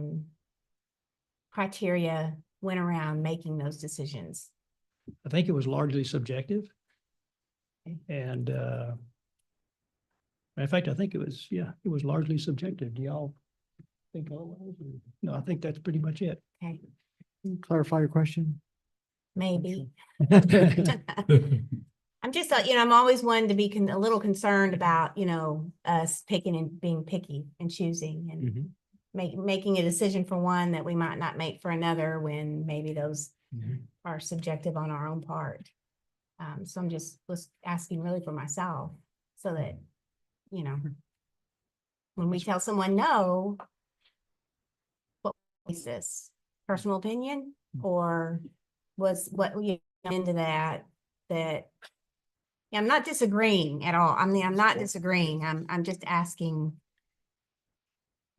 criteria went around making those decisions? I think it was largely subjective. And in fact, I think it was, yeah, it was largely subjective. Do y'all think otherwise? No, I think that's pretty much it. Okay, Clarify your question. maybe. I'm just, I'm always one to be a little concerned about, us picking and being picky and choosing and Mhm. making a decision for one that we might not make for another when maybe those Mhm. are subjective on our own part. So I'm just was asking really for myself so that, when we tell someone no, what is this? Personal opinion or was what we into that yeah, I'm not disagreeing at all. I mean, I'm not disagreeing. I'm just asking.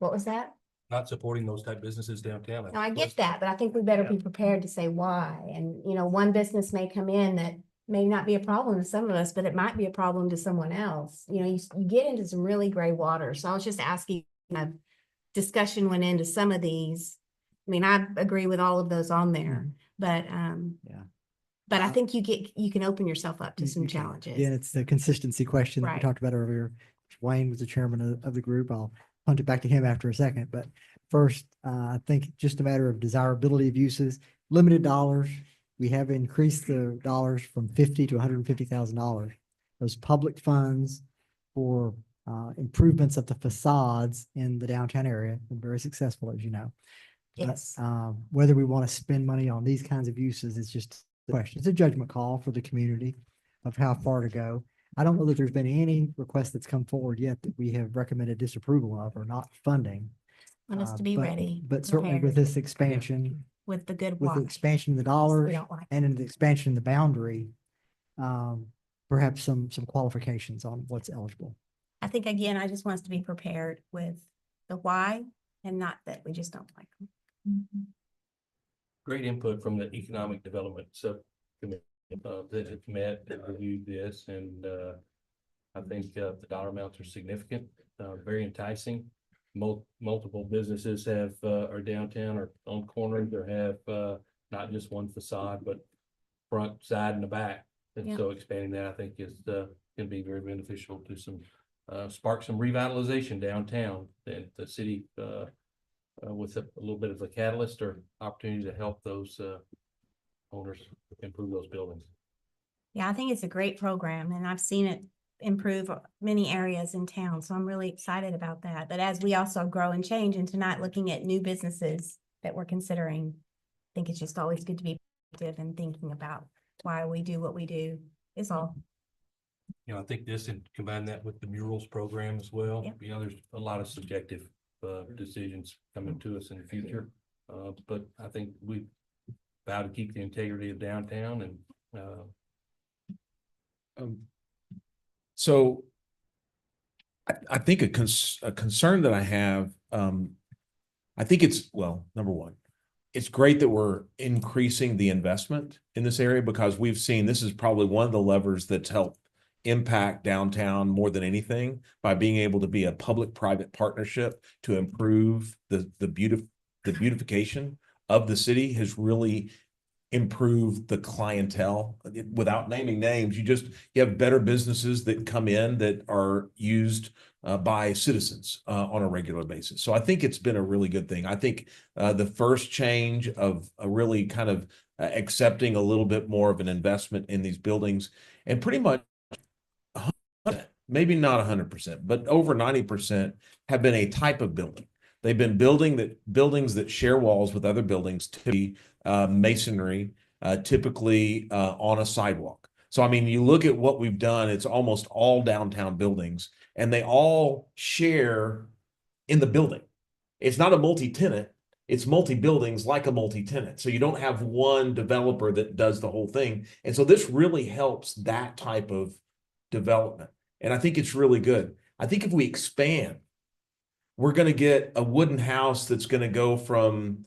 What was that? Not supporting those type businesses downtown. No, I get that, but I think we better be prepared to say why. And, one business may come in that may not be a problem to some of us, but it might be a problem to someone else. You get into some really gray water. So I was just asking, discussion went into some of these. I mean, I agree with all of those on there, but, Yeah. but I think you can open yourself up to some You can. challenges. Again, it's the consistency question that we Right. talked about earlier. Wayne was the chairman of the group. I'll punt it back to him after a second, but first, I think just a matter of desirability of uses, limited dollars. We have increased the dollars from 50 to $150,000. Those public funds for improvements of the facades in the downtown area have been very successful, as you know. Yes. Whether we want to spend money on these kinds of uses is just a question. It's a judgment call for the community of how far to go. I don't know that there's been any request that's come forward yet that we have recommended disapproval of or not funding. Want us to be ready. But certainly with prepared this expansion, with the good with the why. expansion of the We dollars don't like. and in the expansion of the boundary, perhaps some qualifications on what's eligible. I think, again, I just want us to be prepared with the why and not that we just don't like them. Great input from the Economic Development Subcommittee that have met and reviewed this, and I think the dollar amounts are significant, very enticing. Multiple businesses are downtown or on corners or have not just one facade, but front, side, and the back. And Yeah. so expanding that, I think, is can be very beneficial to some spark some revitalization downtown, and the city with a little bit of a catalyst or opportunity to help those owners improve those buildings. Yeah, I think it's a great program and I've seen it improve many areas in town. So I'm really excited about that. But as we also grow and change and tonight looking at new businesses that we're considering, I think it's just always good to be active and thinking about why we do what we do is all. I think this and combine that with the murals program as well. Yep. There's a lot of subjective decisions coming to us in the future. But I think we vow to keep the integrity of downtown and So I think a concern that I have, I think it's, well, number one, it's great that we're increasing the investment in this area because we've seen this is probably one of the levers that's helped impact downtown more than anything by being able to be a public-private partnership to improve the beautification of the city has really improved the clientele. Without naming names, you have better businesses that come in that are used by citizens on a regular basis. So I think it's been a really good thing. I think the first change of a really kind of accepting a little bit more of an investment in these buildings, and pretty much maybe not 100%, but over 90% have been a type of building. They've been buildings that share walls with other buildings, typically masonry, typically on a sidewalk. So, I mean, you look at what we've done, it's almost all downtown buildings, and they all share in the building. It's not a multi-tenant, it's multi-buildings like a multi-tenant. So you don't have one developer that does the whole thing. And so this really helps that type of development. And I think it's really good. I think if we expand, we're going to get a wooden house that's going to go from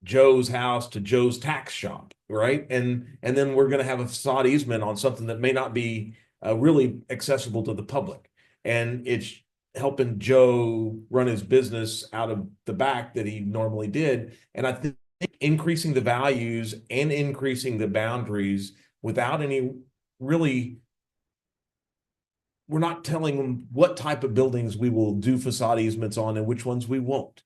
Joe's house to Joe's tax shop, right? And then we're going to have a facade easement on something that may not be really accessible to the public. And it's helping Joe run his business out of the back that he normally did. And I think increasing the values and increasing the boundaries without any really, we're not telling them what type of buildings we will do facade easements on and which ones we won't.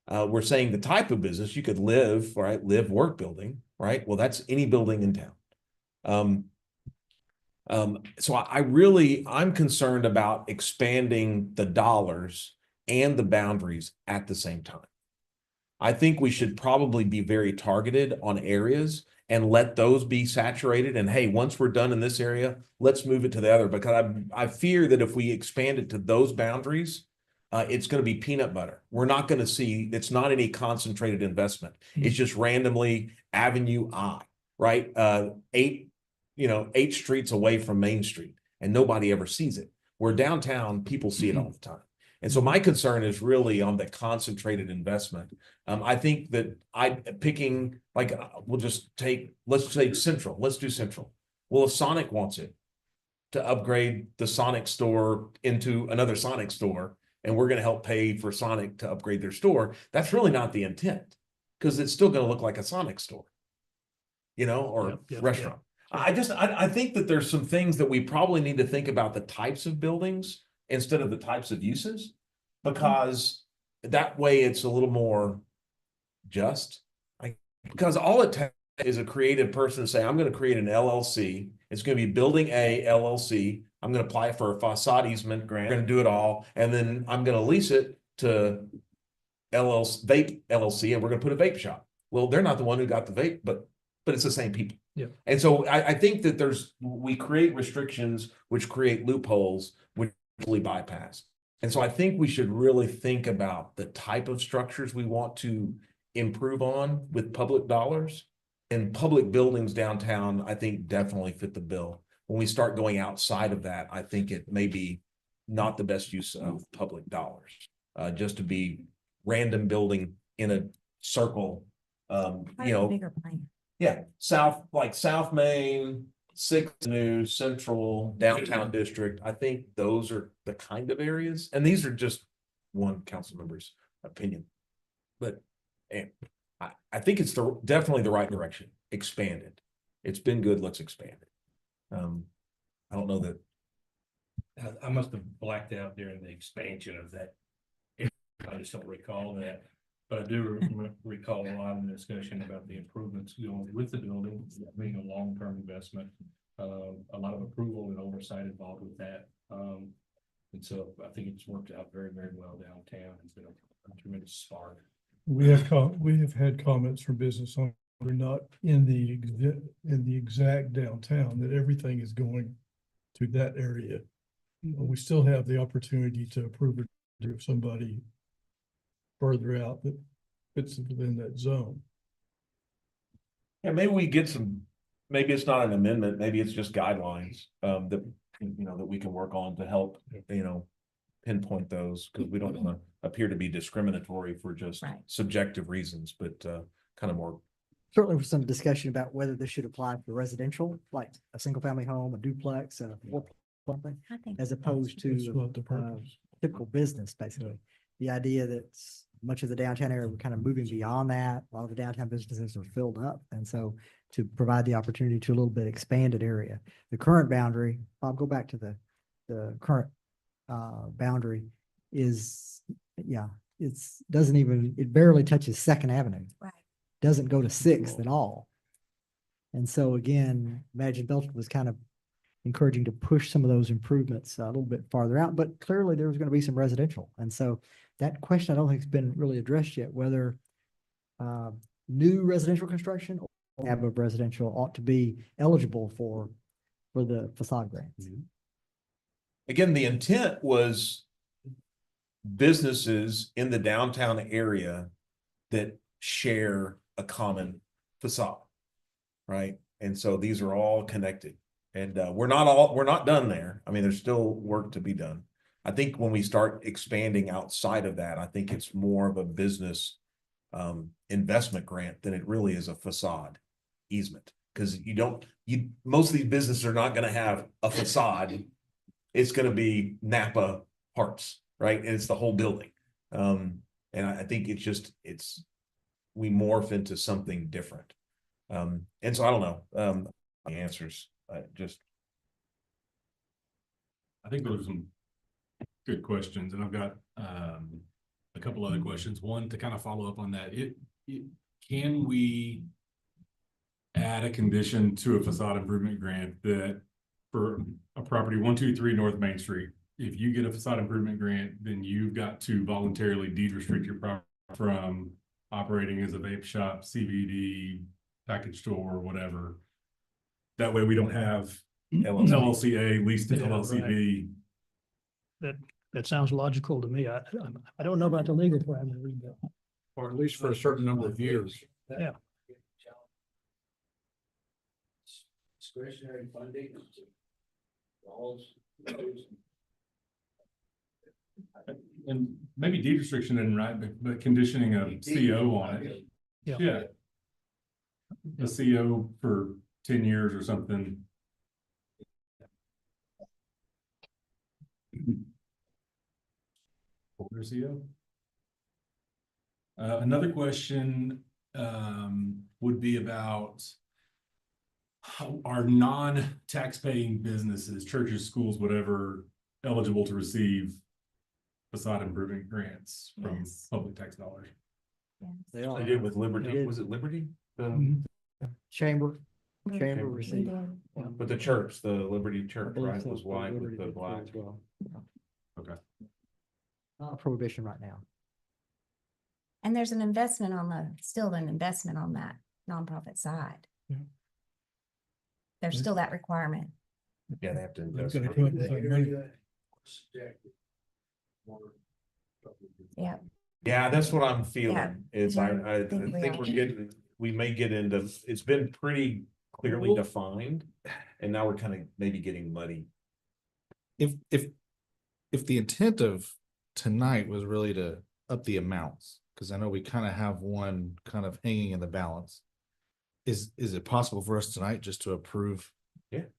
We're saying the type of business you could live, right? Live, work building, right? Well, that's any building in town. So I'm concerned about expanding the dollars and the boundaries at the same time. I think we should probably be very targeted on areas and let those be saturated. And hey, once we're done in this area, let's move it to the other, because I fear that if we expand it to those boundaries, it's going to be peanut butter. We're not going to see, it's not any concentrated investment. It's just randomly Avenue I, right? 8 streets away from Main Street, and nobody ever sees it. Where downtown, people see it all the time. And so my concern is really on the concentrated investment. I think that let's say Central, let's do Central. Well, if Sonic wants it to upgrade the Sonic store into another Sonic store, and we're going to help pay for Sonic to upgrade their store, that's really not the intent, because it's still going to look like a Sonic store, or restaurant. I think that there's some things that we probably need to think about the types of buildings instead of the types of uses, because that way it's a little more just. Because all it takes is a creative person to say, I'm going to create an LLC. It's going to be Building A LLC. I'm going to apply for a facade easement grant. I'm going to do it all. And then I'm going to lease it to Vape LLC, and we're going to put a vape shop. Well, they're not the one who got the vape, but it's the same people. Yeah. And so I think that we create restrictions which create loopholes which we bypass. And so I think we should really think about the type of structures we want to improve on with public dollars. And public buildings downtown, I think, definitely fit the bill. When we start going outside of that, I think it may be not the best use of public dollars, just to be random building in a circle, Bigger plan. Yeah, South Main, 6th Avenue, Central, Downtown District. I think those are the kind of areas, and these are just one council member's opinion. But I think it's definitely the right direction. Expand it. It's been good. Let's expand it. I don't know that. I must have blacked out during the expansion of that. I just don't recall that. But I do recall a lot of the discussion about the improvements going with the building, being a long-term investment, a lot of approval and oversight involved with that. And so I think it's worked out very, very well downtown. It's been a tremendous spark. We have had comments from business owners, not in the exact downtown, that everything is going to that area. We still have the opportunity to approve it if somebody further out that fits within that zone. Yeah, maybe we get maybe it's not an amendment, maybe it's just guidelines that we can work on to help, pinpoint those because we don't want to appear to be discriminatory for just Right. subjective reasons, but kind of more. Certainly with some discussion about whether this should apply for residential, like a single family home, a duplex, a something, I think. as opposed That's to what the purpose. typical business, basically. The idea that much of the downtown area, we're kind of moving beyond that. A lot of the downtown businesses are filled up. And so to provide the opportunity to a little bit expanded area. The current boundary, I'll go back to the current boundary is, it barely touches Second Avenue. Right. Doesn't go to Sixth at all. And so again, imagine Belton was kind of encouraging to push some of those improvements a little bit farther out, but clearly there was going to be some residential. And so that question, I don't think has been really addressed yet, whether new residential construction or have of residential ought to be eligible for the facade grants. Again, the intent was businesses in the downtown area that share a common facade, right? And so these are all connected. And we're not done there. I mean, there's still work to be done. I think when we start expanding outside of that, I think it's more of a business investment grant than it really is a facade easement. Because most of these businesses are not going to have a facade. It's going to be Napa parts, right? And it's the whole building. And I think we morph into something different. And so I don't know the answers. I think those are some good questions, and I've got a couple other questions. One, to kind of follow up on that, can we add a condition to a facade improvement grant that for a property 123 North Main Street, if you get a facade improvement grant, then you've got to voluntarily deed restrict your property from operating as a vape shop, CBD, package store, or whatever. That way we don't have LLCA leased to LLCB. That sounds logical to me. I don't know about the legal parameters, but. Or at least for a certain number of years. Yeah. Discretionary funding. And maybe deed restriction isn't right, but conditioning a CO on it. Yeah. A CO for 10 years or something. Older CO. Another question would be about how are non-tax-paying businesses, churches, schools, whatever, eligible to receive facade improvement grants from public tax dollars? Yes. They are. They did with Liberty. They did. Was it Liberty? Chamber We received. did. But the church, the Liberty Church, believe right, so. was white with Liberty the did too black. as well. Okay. Not a prohibition right now. And there's still an investment on that nonprofit side. Yeah. There's still that requirement. Yeah, they have to They've invest. got to come up with that money. Yeah. Yeah, that's what I'm feeling. Yeah. Is I think we think are. we may get into, it's been pretty clearly defined, and now we're kind of maybe getting muddy. If the intent of tonight was really to up the amounts, because I know we kind of have one kind of hanging in the balance. Is it possible for us tonight just to approve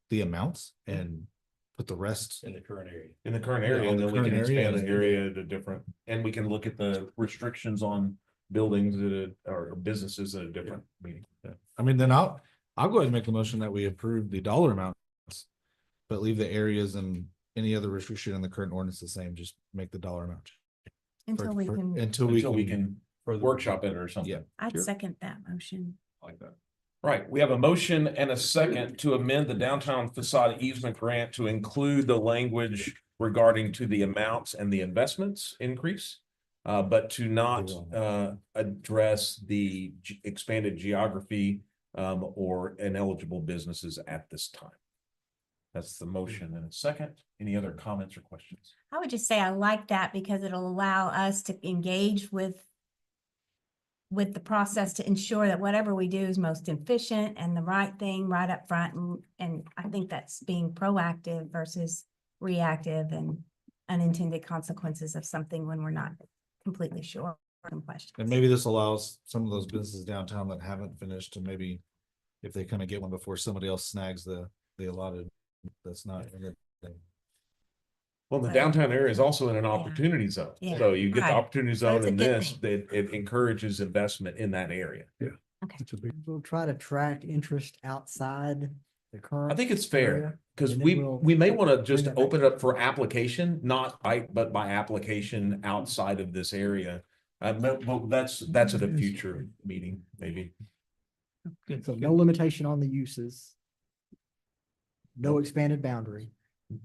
the amounts and put the rest In the current area. In the current Yeah, area, on and the then we can current area, expand the and- area to different, and we can look at the restrictions on buildings or businesses at a different meeting. I mean, then I'll go ahead and make the motion that we approve the dollar amounts, but leave the areas and any other restriction in the current ordinance the same, just make the dollar amount. Until we can, Until we can, Workshop it or something. Yeah. I'd Sure. second that motion. Like that. Right, we have a motion and a second to amend the downtown facade easement grant to include the language regarding to the amounts and the investments increase. But to not address the expanded geography or ineligible businesses at this time. That's the motion and a second. Any other comments or questions? I would just say I like that because it'll allow us to engage with the process to ensure that whatever we do is most efficient and the right thing right up front. And I think that's being proactive versus reactive. And unintended consequences of something when we're not completely sure. Some questions. And maybe this allows some of those businesses downtown that haven't finished to maybe if they kind of get one before somebody else snags the allotted, that's not in it. Well, the downtown area is also in an opportunity zone. Yeah. So you get the Right. opportunity So zone it's a in good this, thing. that it encourages investment in that area. It's a big, We'll try to track interest outside the current. I think it's area, fair, because and then we'll we may want to bring just that back open to it up for application, not by, but by application outside of this area. Well, that's at a future meeting, maybe. good. So no limitation on the uses. No expanded boundary,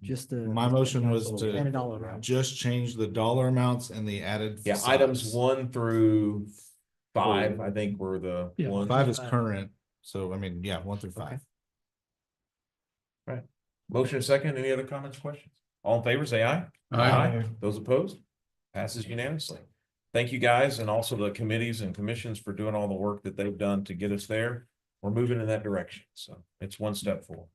just the. My motion was And a to dollar amount. just change the dollar amounts and the added. Yeah, facades. items 1 through 5, I think were the Yeah, ones. 5 is current, so I mean, yeah, 1 through 5. Right. Motion and second. Any other comments, questions? All in favor, say aye. Aye. Those opposed? Passes unanimously. Thank you, guys, and also the committees and commissions for doing all the work that they've done to get us there. We're moving in that direction, so it's one step forward.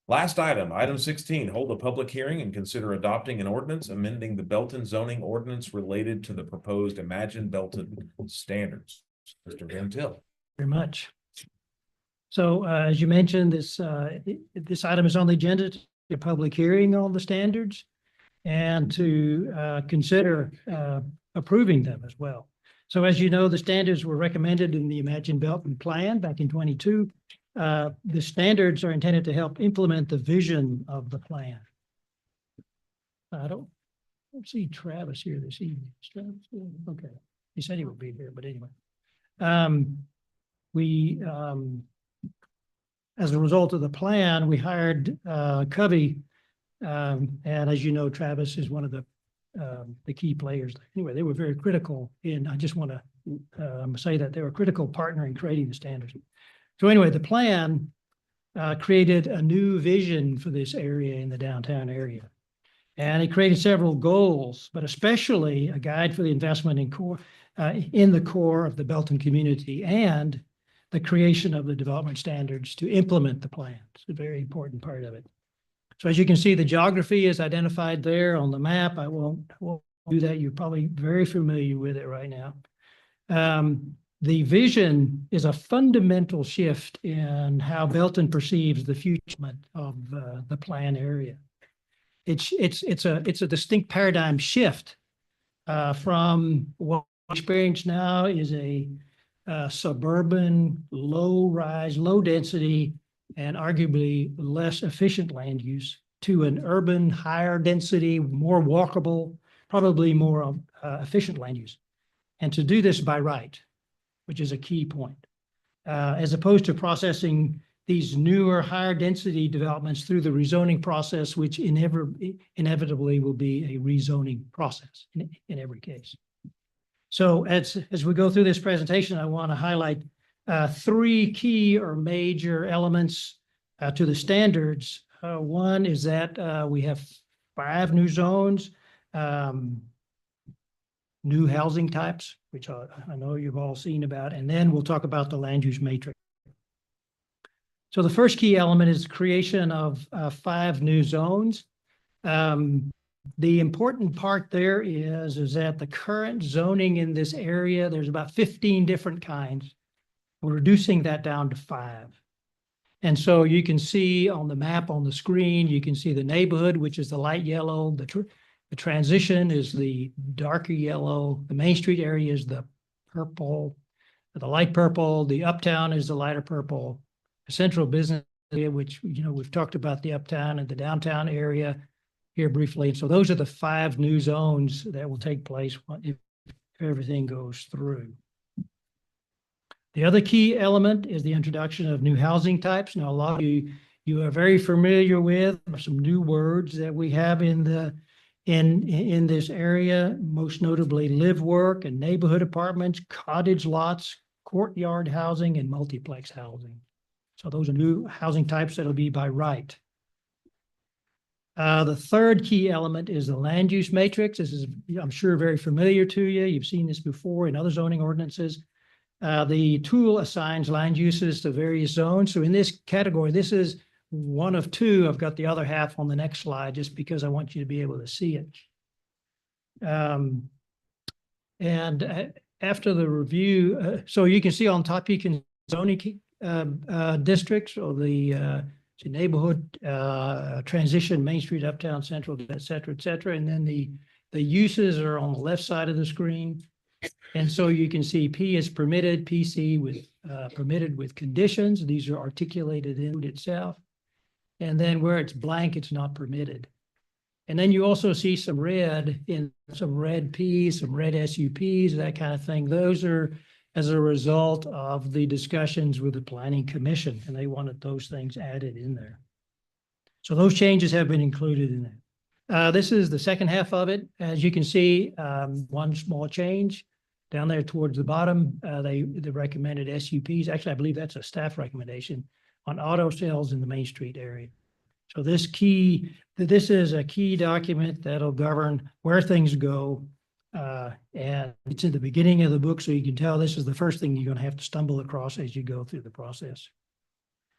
Last item, item 16, hold a public hearing and consider adopting an ordinance amending the Belton zoning ordinance related to the proposed Imagine Belton standards. Mr. Van Til. Very much. So as you mentioned, this item is on the agenda to a public hearing on the standards and to consider approving them as well. So as you know, the standards were recommended in the Imagine Belton plan back in 22. The standards are intended to help implement the vision of the plan. I don't see Travis here this evening. Is Travis here? Okay, he said he would be here, but anyway. As a result of the plan, we hired Covey. And as you know, Travis is one of the key players. Anyway, they were very critical in, I just want to say that they were a critical partner in creating the standards. So anyway, the plan created a new vision for this area in the downtown area. And it created several goals, but especially a guide for the investment in the core of the Belton community and the creation of the development standards to implement the plan. It's a very important part of it. So as you can see, the geography is identified there on the map. I won't do that. You're probably very familiar with it right now. The vision is a fundamental shift in how Belton perceives the future of the plan area. It's a distinct paradigm shift from what we experience now is a suburban, low-rise, low-density, and arguably less efficient land use to an urban, higher density, more walkable, probably more efficient land use. And to do this by right, which is a key point, as opposed to processing these newer, higher density developments through the rezoning process, which inevitably will be a rezoning process in every case. So as we go through this presentation, I want to highlight 3 key or major elements to the standards. One is that we have 5 new zones, new housing types, which I know you've all seen about, and then we'll talk about the land use matrix. So the first key element is the creation of 5 new zones. The important part there is that the current zoning in this area, there's about 15 different kinds. We're reducing that down to 5. And so you can see on the map on the screen, you can see the neighborhood, which is the light yellow. The transition is the darker yellow. The Main Street area is the purple, the light purple. The uptown is the lighter purple. The central business area, which, you know, we've talked about the uptown and the downtown area here briefly. And so those are the 5 new zones that will take place if everything goes through. The other key element is the introduction of new housing types. Now, a lot of you are very familiar with some new words that we have in this area, most notably live, work, and neighborhood apartments, cottage lots, courtyard housing, and multiplex housing. So those are new housing types that'll be by right. The third key element is the land use matrix. This is, I'm sure, very familiar to you. You've seen this before in other zoning ordinances. The tool assigns land uses to various zones. So in this category, this is one of two. I've got the other half on the next slide just because I want you to be able to see it. After the review, so you can see on top, you can zoning districts or the neighborhood transition, Main Street, Uptown, Central, et cetera, et cetera. And then the uses are on the left side of the screen. And so you can see P is permitted, PC with permitted with conditions. These are articulated in itself. And then where it's blank, it's not permitted. And then you also see some red in some red Ps, some red SUPs, that kind of thing. Those are as a result of the discussions with the Planning Commission, and they wanted those things added in there. So those changes have been included in there. This is the second half of it. As you can see, one small change down there towards the bottom. They recommended SUPs. Actually, I believe that's a staff recommendation on auto sales in the Main Street area. So this is a key document that'll govern where things go. And it's in the beginning of the book, so you can tell this is the first thing you're going to have to stumble across as you go through the process.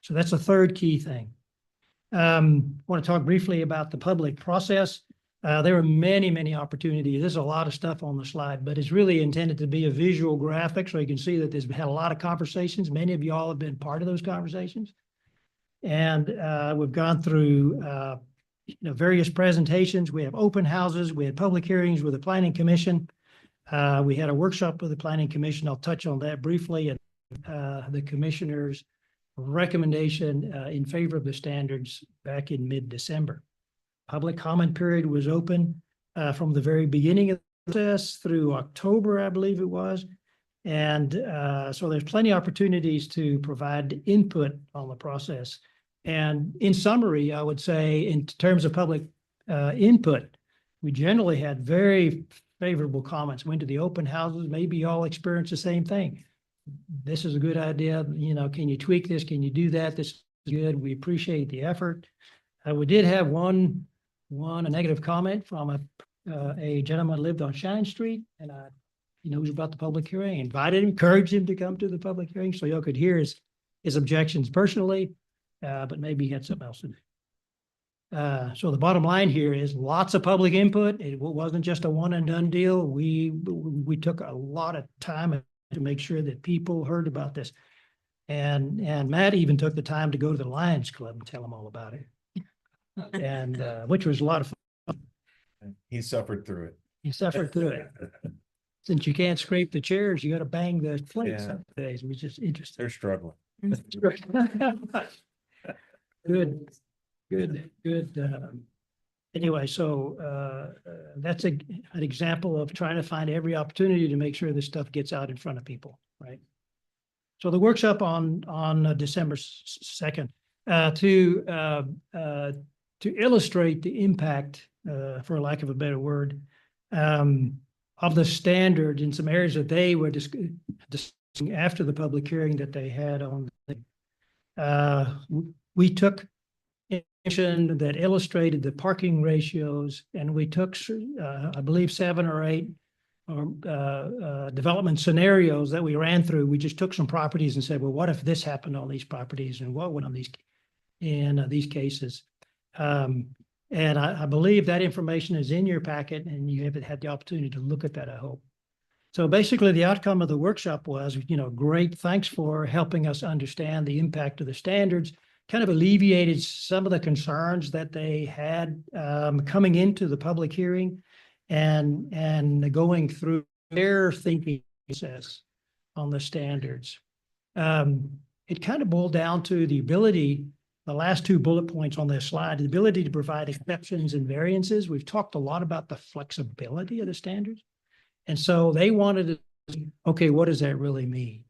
So that's the third key thing. I want to talk briefly about the public process. There were many, many opportunities. There's a lot of stuff on the slide, but it's really intended to be a visual graphic, so you can see that there's had a lot of conversations. Many of y'all have been part of those conversations. And we've gone through various presentations. We have open houses. We had public hearings with the Planning Commission. We had a workshop with the Planning Commission. I'll touch on that briefly. And the commissioner's recommendation in favor of the standards back in mid-December. Public comment period was open from the very beginning of the process through October, I believe it was. And so there's plenty of opportunities to provide input on the process. And in summary, I would say in terms of public input, we generally had very favorable comments. Went to the open houses. Maybe y'all experienced the same thing. This is a good idea. Can you tweak this? Can you do that? This is good. We appreciate the effort. We did have a negative comment from a gentleman who lived on Shine Street, and he knows about the public hearing. Invited him, encouraged him to come to the public hearing so y'all could hear his objections personally. But maybe he had something else to do. So the bottom line here is lots of public input. It wasn't just a one and done deal. We took a lot of time to make sure that people heard about this. And Matt even took the time to go to the Lions Club and tell them all about it. And which was a lot of fun. He suffered through it. He suffered through it. Since you can't scrape the chairs, you got to bang the plates some days. It was just interesting. They're struggling. Good. Anyway, so that's an example of trying to find every opportunity to make sure this stuff gets out in front of people, right? So the workshop on December 2nd to illustrate the impact, for lack of a better word, of the standard in some areas that they were discussing after the public hearing that they had on. We took information that illustrated the parking ratios, and we took, I believe, 7 or 8 development scenarios that we ran through. We just took some properties and said, well, what if this happened on these properties, and what would on these cases? And I believe that information is in your packet, and you haven't had the opportunity to look at that, I hope. So basically, the outcome of the workshop was, great. Thanks for helping us understand the impact of the standards. Kind of alleviated some of the concerns that they had coming into the public hearing, and going through their thinking process on the standards. It kind of boiled down to the ability, the last 2 bullet points on this slide, the ability to provide exceptions and variances. We've talked a lot about the flexibility of the standards. And so they wanted to, okay, what does that really mean?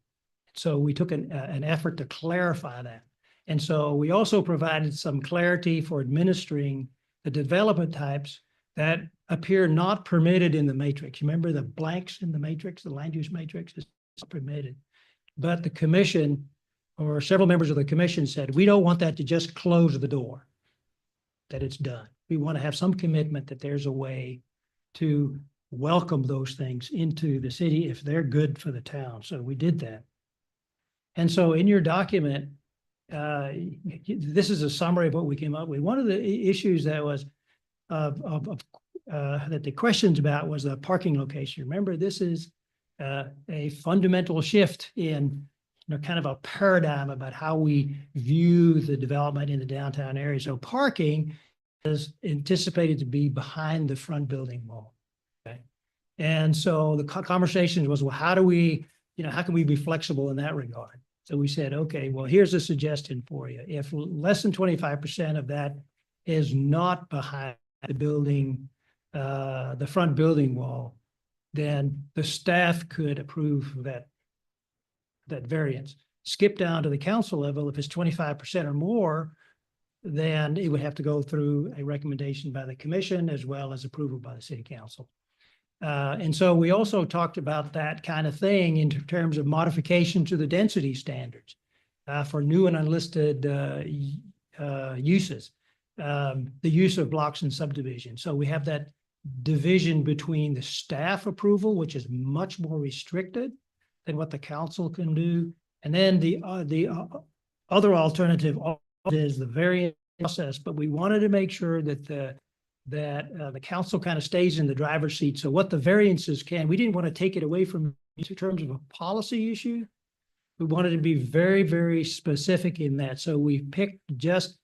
So we took an effort to clarify that. And so we also provided some clarity for administering the development types that appear not permitted in the matrix. Remember the blanks in the matrix, the land use matrix is not permitted. But the commission, or several members of the commission, said, we don't want that to just close the door, that it's done. We want to have some commitment that there's a way to welcome those things into the city if they're good for the town. So we did that. And so in your document, this is a summary of what we came up with. One of the issues that was that the questions about was the parking location. Remember, this is a fundamental shift in kind of a paradigm about how we view the development in the downtown area. So parking is anticipated to be behind the front building wall. Okay. And so the conversation was, well, how do we, how can we be flexible in that regard? So we said, okay, well, here's a suggestion for you. If less than 25% of that is not behind the building, the front building wall, then the staff could approve that variance. Skip down to the council level. If it's 25% or more, then it would have to go through a recommendation by the commission as well as approval by the city council. And so we also talked about that kind of thing in terms of modification to the density standards for new and unlisted uses, the use of blocks and subdivisions. So we have that division between the staff approval, which is much more restricted than what the council can do. And then the other alternative is the variance process, but we wanted to make sure that the council kind of stays in the driver's seat. So what the variances we didn't want to take it away from in terms of a policy issue. We wanted to be very, very specific in that. So we picked just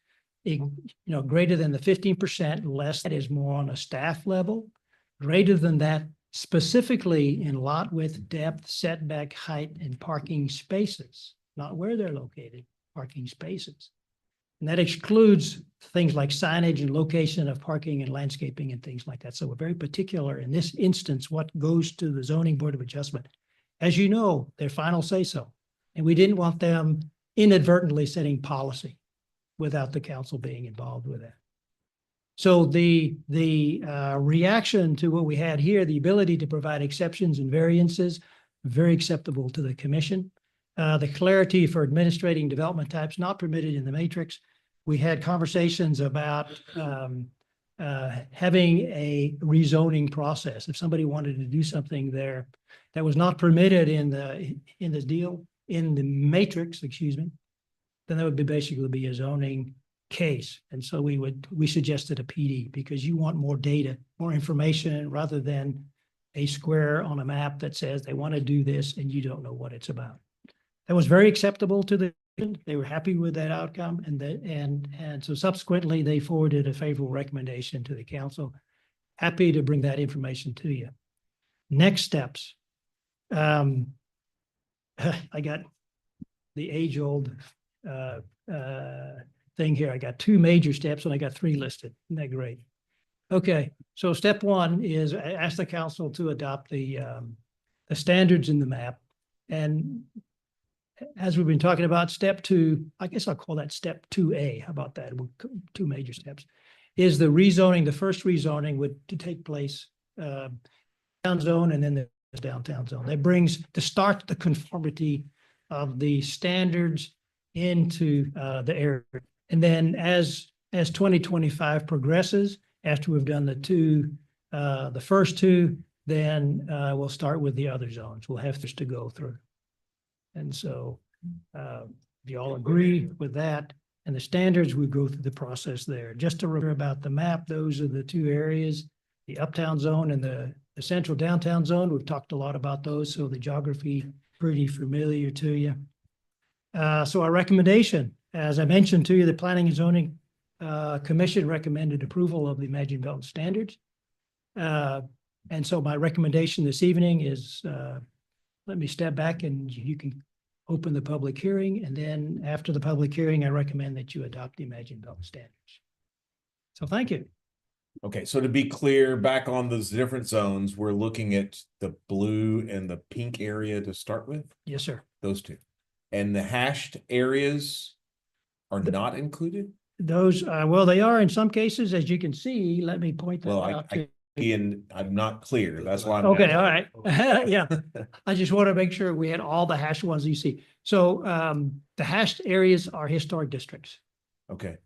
greater than the 15%, less that is more on a staff level, greater than that specifically in lot width, depth, setback, height, and parking spaces, not where they're located, parking spaces. And that excludes things like signage and location of parking and landscaping and things like that. So we're very particular in this instance, what goes to the Zoning Board of Adjustment. As you know, their final say so. And we didn't want them inadvertently setting policy without the council being involved with that. So the reaction to what we had here, the ability to provide exceptions and variances, very acceptable to the commission. The clarity for administrating development types not permitted in the matrix. We had conversations about having a rezoning process. If somebody wanted to do something there that was not permitted in the matrix, excuse me, then that would basically be a zoning case. And so we suggested a PD because you want more data, more information, rather than a square on a map that says they want to do this and you don't know what it's about. That was very acceptable to the, they were happy with that outcome. And so subsequently they forwarded a favorable recommendation to the council. Happy to bring that information to you. Next steps. I got the age-old thing here. I got 2 major steps and I got 3 listed. Isn't that great? Okay, so step 1 is ask the council to adopt the standards in the map. And as we've been talking about, step 2, I guess I'll call that step 2A. How about that? 2 major steps. Is the rezoning, the first rezoning would to take place down zone and then the downtown zone. That brings to start the conformity of the standards into the area. And then as 2025 progresses, after we've done the first 2, then we'll start with the other zones. We'll have this to go through. And so if you all agree with that and the standards, we go through the process there. Just to remember about the map, those are the 2 areas, the uptown zone and the central downtown zone. We've talked a lot about those, so the geography pretty familiar to you. So our recommendation, as I mentioned to you, the Planning and Zoning Commission recommended approval of the Imagine Belton standards. And so my recommendation this evening is let me step back and you can open the public hearing. And then after the public hearing, I recommend that you adopt the Imagine Belton standards. So thank you. Okay, so to be clear, back on those different zones, we're looking at the blue and the pink area to start with? Yes, sir. Those 2. And the hashed areas are not included? Those, well, they are in some cases, as you can see. Let me point that Well, out. I'm not clear. That's why I'm Okay, all right. Yeah, I just want to make sure we had all the hashed ones you see. So the hashed areas are historic districts. Okay.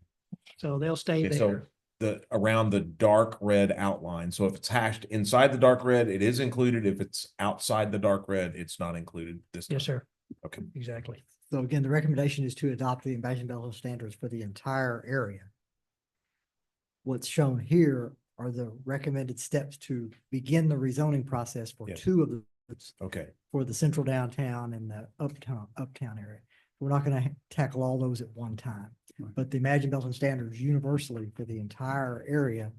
So they'll stay Okay, there. so around the dark red outline. So if it's hashed inside the dark red, it is included. If it's outside the dark red, it's not included this time. Yes, sir. Okay. Exactly. So again, the recommendation is to adopt the Imagine Belton standards for the entire area. What's shown here are the recommended steps to begin the rezoning process for Yes. two of the Okay. for the central downtown and the uptown area. We're not going to tackle all those at one time, but the Imagine Belton standards universally for the entire area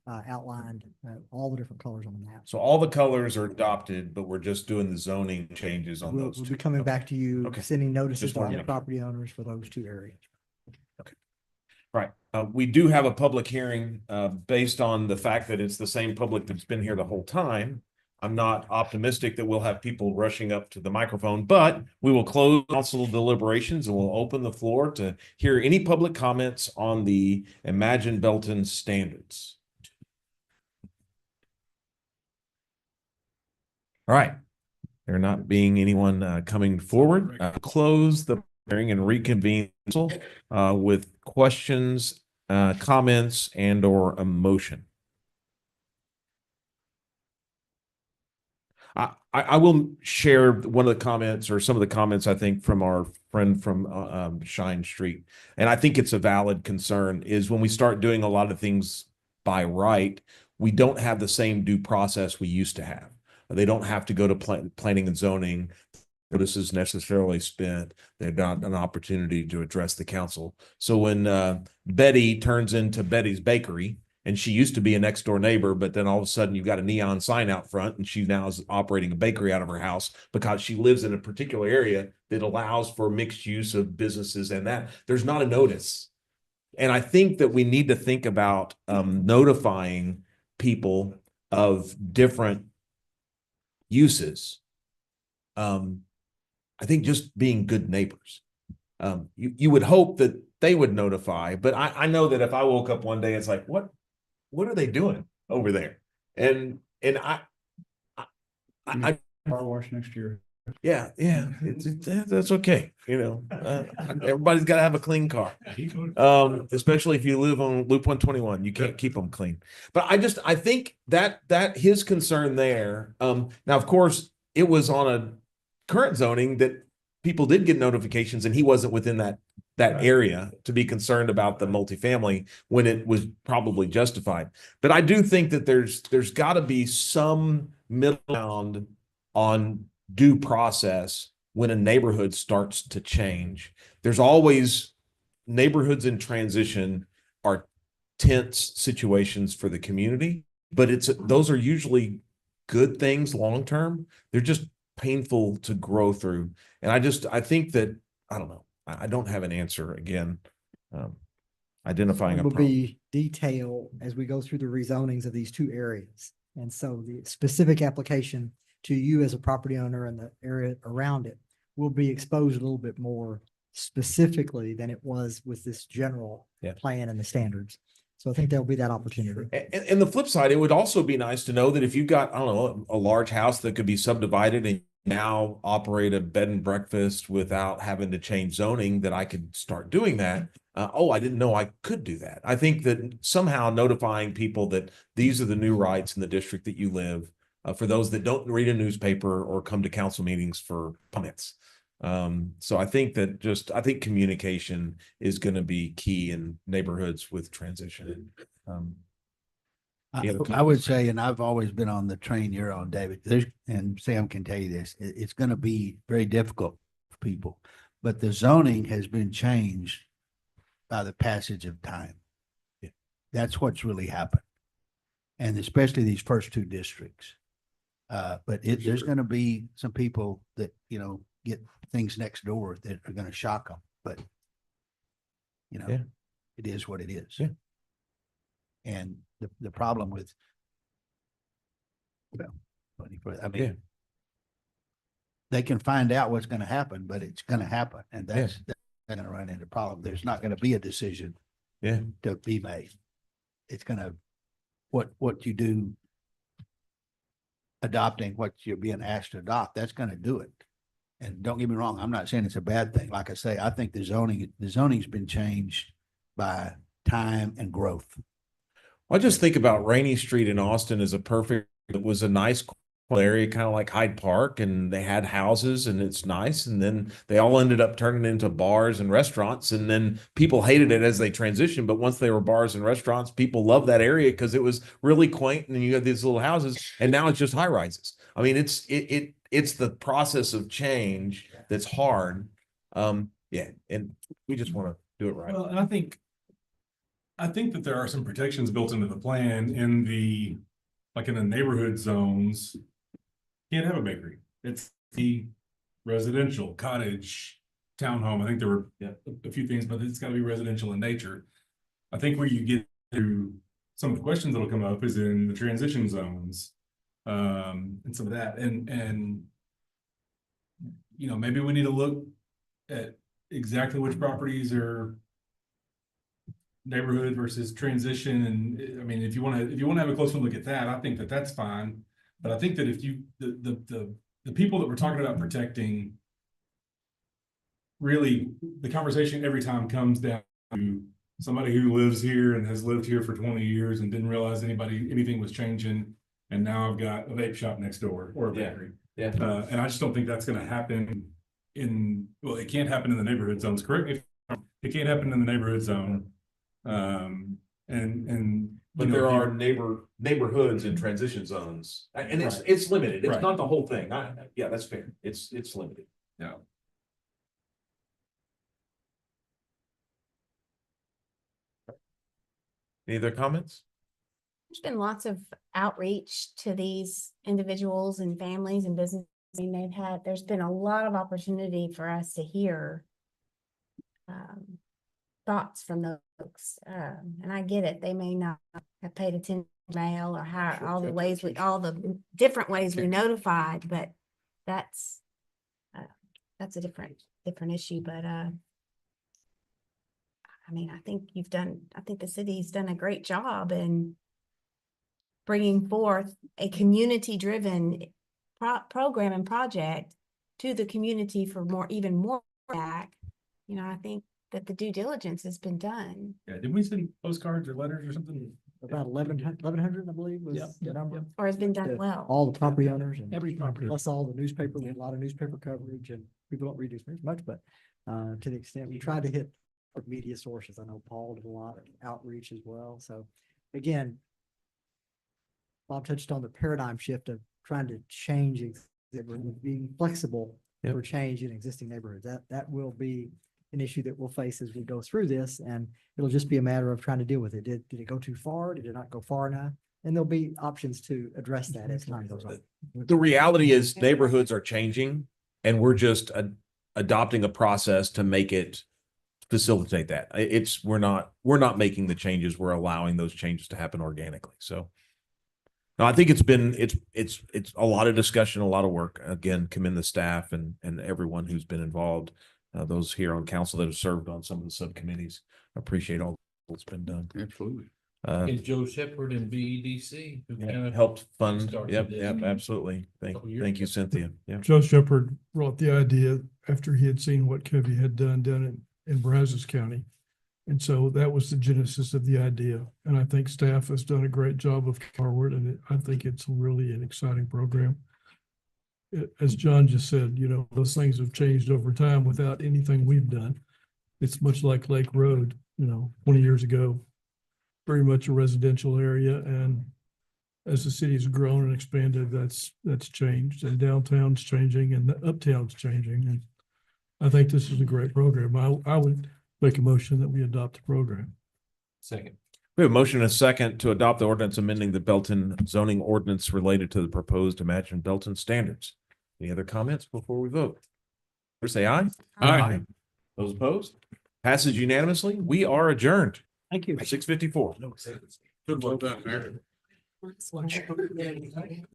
outlined all the different colors on the map. So all the colors are adopted, but we're just doing the zoning changes on We'll those be two. coming back to you, Okay. sending notices Just to wanted all to the make sure. property owners for those two areas. Right. We do have a public hearing, based on the fact that it's the same public that's been here the whole time. I'm not optimistic that we'll have people rushing up to the microphone, but we will close council deliberations and we'll open the floor to hear any public comments on the Imagine Belton standards. All right. There not being anyone coming forward, close the hearing and reconvene with questions, comments, and or a motion. I will share one of the comments or some of the comments I think from our friend from Shine Street. And I think it's a valid concern is when we start doing a lot of things by right, we don't have the same due process we used to have. They don't have to go to planning and zoning. Notice is necessarily spent. They've got an opportunity to address the council. So when Betty turns into Betty's Bakery, and she used to be a next door neighbor, but then all of a sudden you've got a neon sign out front and she now is operating a bakery out of her house because she lives in a particular area that allows for mixed use of businesses and that there's not a notice. And I think that we need to think about notifying people of different uses. I think just being good neighbors. You would hope that they would notify, but I know that if I woke up one day, it's like, what are they doing over there? And I Car wash next year. yeah, that's okay. Everybody's got to have a clean car. Especially if you live on Loop 121, you can't keep them clean. But I think that his concern there, now of course it was on a current zoning that people did get notifications and he wasn't within that area to be concerned about the multifamily when it was probably justified. But I do think that there's got to be some middle ground on due process when a neighborhood starts to change. There's always neighborhoods in transition are tense situations for the community, but those are usually good things long term. They're just painful to grow through. And I think that, I don't know. I don't have an answer again. Identifying a Will problem. be detailed as we go through the rezonings of these two areas. And so the specific application to you as a property owner and the area around it will be exposed a little bit more specifically than it was with this general plan and the standards. So I think there'll be that opportunity. And the flip side, it would also be nice to know that if you've got, I don't know, a large house that could be subdivided and now operate a bed and breakfast without having to change zoning, that I could start doing that. I didn't know I could do that. I think that somehow notifying people that these are the new rights in the district that you live, for those that don't read a newspaper or come to council meetings for comments. So I think that I think communication is going to be key in neighborhoods with transition. I would say, and I've always been on the train you're on, David, and Sam can tell you this, it's going to be very difficult for people, but the zoning has been changed by the passage of time. Yeah. That's what's really happened. And especially these first two districts. But there's going to be some people that, get things next door that are going to shock them, but it is what it is. Yeah. And the problem with, they can find out what's going to happen, but it's going to happen. And that's going to run into problem. There's not going to be a decision to be made. It's going to, what you do adopting what you're being asked to adopt, that's going to do it. And don't get me wrong, I'm not saying it's a bad thing. Like I say, I think the zoning's been changed by time and growth. I just think about Rainy Street in Austin as it was a nice area, kind of like Hyde Park, and they had houses and it's nice. And then they all ended up turning into bars and restaurants. And then people hated it as they transitioned. But once they were bars and restaurants, people loved that area because it was really quaint. And you had these little houses, and now it's just high rises. I mean, it's the process of change that's hard. Yeah, and we just want to do it right. Well, and I think that there are some protections built into the plan in the, like in the neighborhood zones. Can't have a bakery. It's the residential, cottage, townhome. I think there were a few things, but it's got to be residential in nature. I think where you get to some of the questions that'll come up is in the transition zones, and some of that. And you know, maybe we need to look at exactly which properties are neighborhood versus transition. And I mean, if you want to have a closer look at that, I think that that's fine. But I think that if you, the people that we're talking about protecting, really the conversation every time comes down to somebody who lives here and has lived here for 20 years and didn't realize anything was changing. And now I've got a vape shop next door or a bakery. Yeah. And I just don't think that's going to happen well, it can't happen in the neighborhood zones. Correct me if I'm wrong. It can't happen in the neighborhood zone. But there are neighborhoods and transition zones, and it's limited. It's not the whole thing. Yeah, that's fair. It's limited. Yeah. Any other comments? There's been lots of outreach to these individuals and families and businesses there's been a lot of opportunity for us to hear thoughts from those folks. And I get it. They may not have paid attention to mail or how all the different ways we notified, but that's a different issue. But I mean, I think the city's done a great job in bringing forth a community-driven program and project to the community for even more back. You know, I think that the due diligence has been done. Yeah. Did we send postcards or letters or something? About 1,100, I believe, was the number. Or has been done To well. All the property owners and Every property. plus all the newspaper, we had a lot of newspaper coverage, and people don't read newspapers much, but to the extent we try to hit media sources. I know Paul did a lot of outreach as well. So again, Bob touched on the paradigm shift of trying to change, being flexible for change in existing neighborhoods. That will be an issue that we'll face as we go through this, and it'll just be a matter of trying to deal with it. Did it go too far? Did it not go far enough? And there'll be options to address that as time goes on. The reality is neighborhoods are changing, and we're just adopting a process to make it facilitate that. We're not making the changes. We're allowing those changes to happen organically. So no, I think it's a lot of discussion, a lot of work. Again, commend the staff and everyone who's been involved. Those here on council that have served on some of the subcommittees. I appreciate all that's been done. Absolutely. And Joe Shepherd and BEDC. who kind of Helped fund. started Yep, this. absolutely. Thank you, Cynthia. Yeah. Joe Shepherd brought the idea after he had seen what Covey had done down in Brazos County. And so that was the genesis of the idea. And I think staff has done a great job of forward, and I think it's really an exciting program. As John just said, you know, those things have changed over time without anything we've done. It's much like Lake Road, you know, 20 years ago, very much a residential area. And as the city's grown and expanded, that's changed, and downtown's changing and the uptown's changing. And I think this is a great program. I would make a motion that we adopt the program. Second. We have a motion and a second to adopt the ordinance amending the Belton zoning ordinance related to the proposed imagined Belton standards. Any other comments before we vote? First, say aye. Aye. Those opposed? Passes unanimously. We are adjourned. Thank you. 6:54. Good luck, Mayor.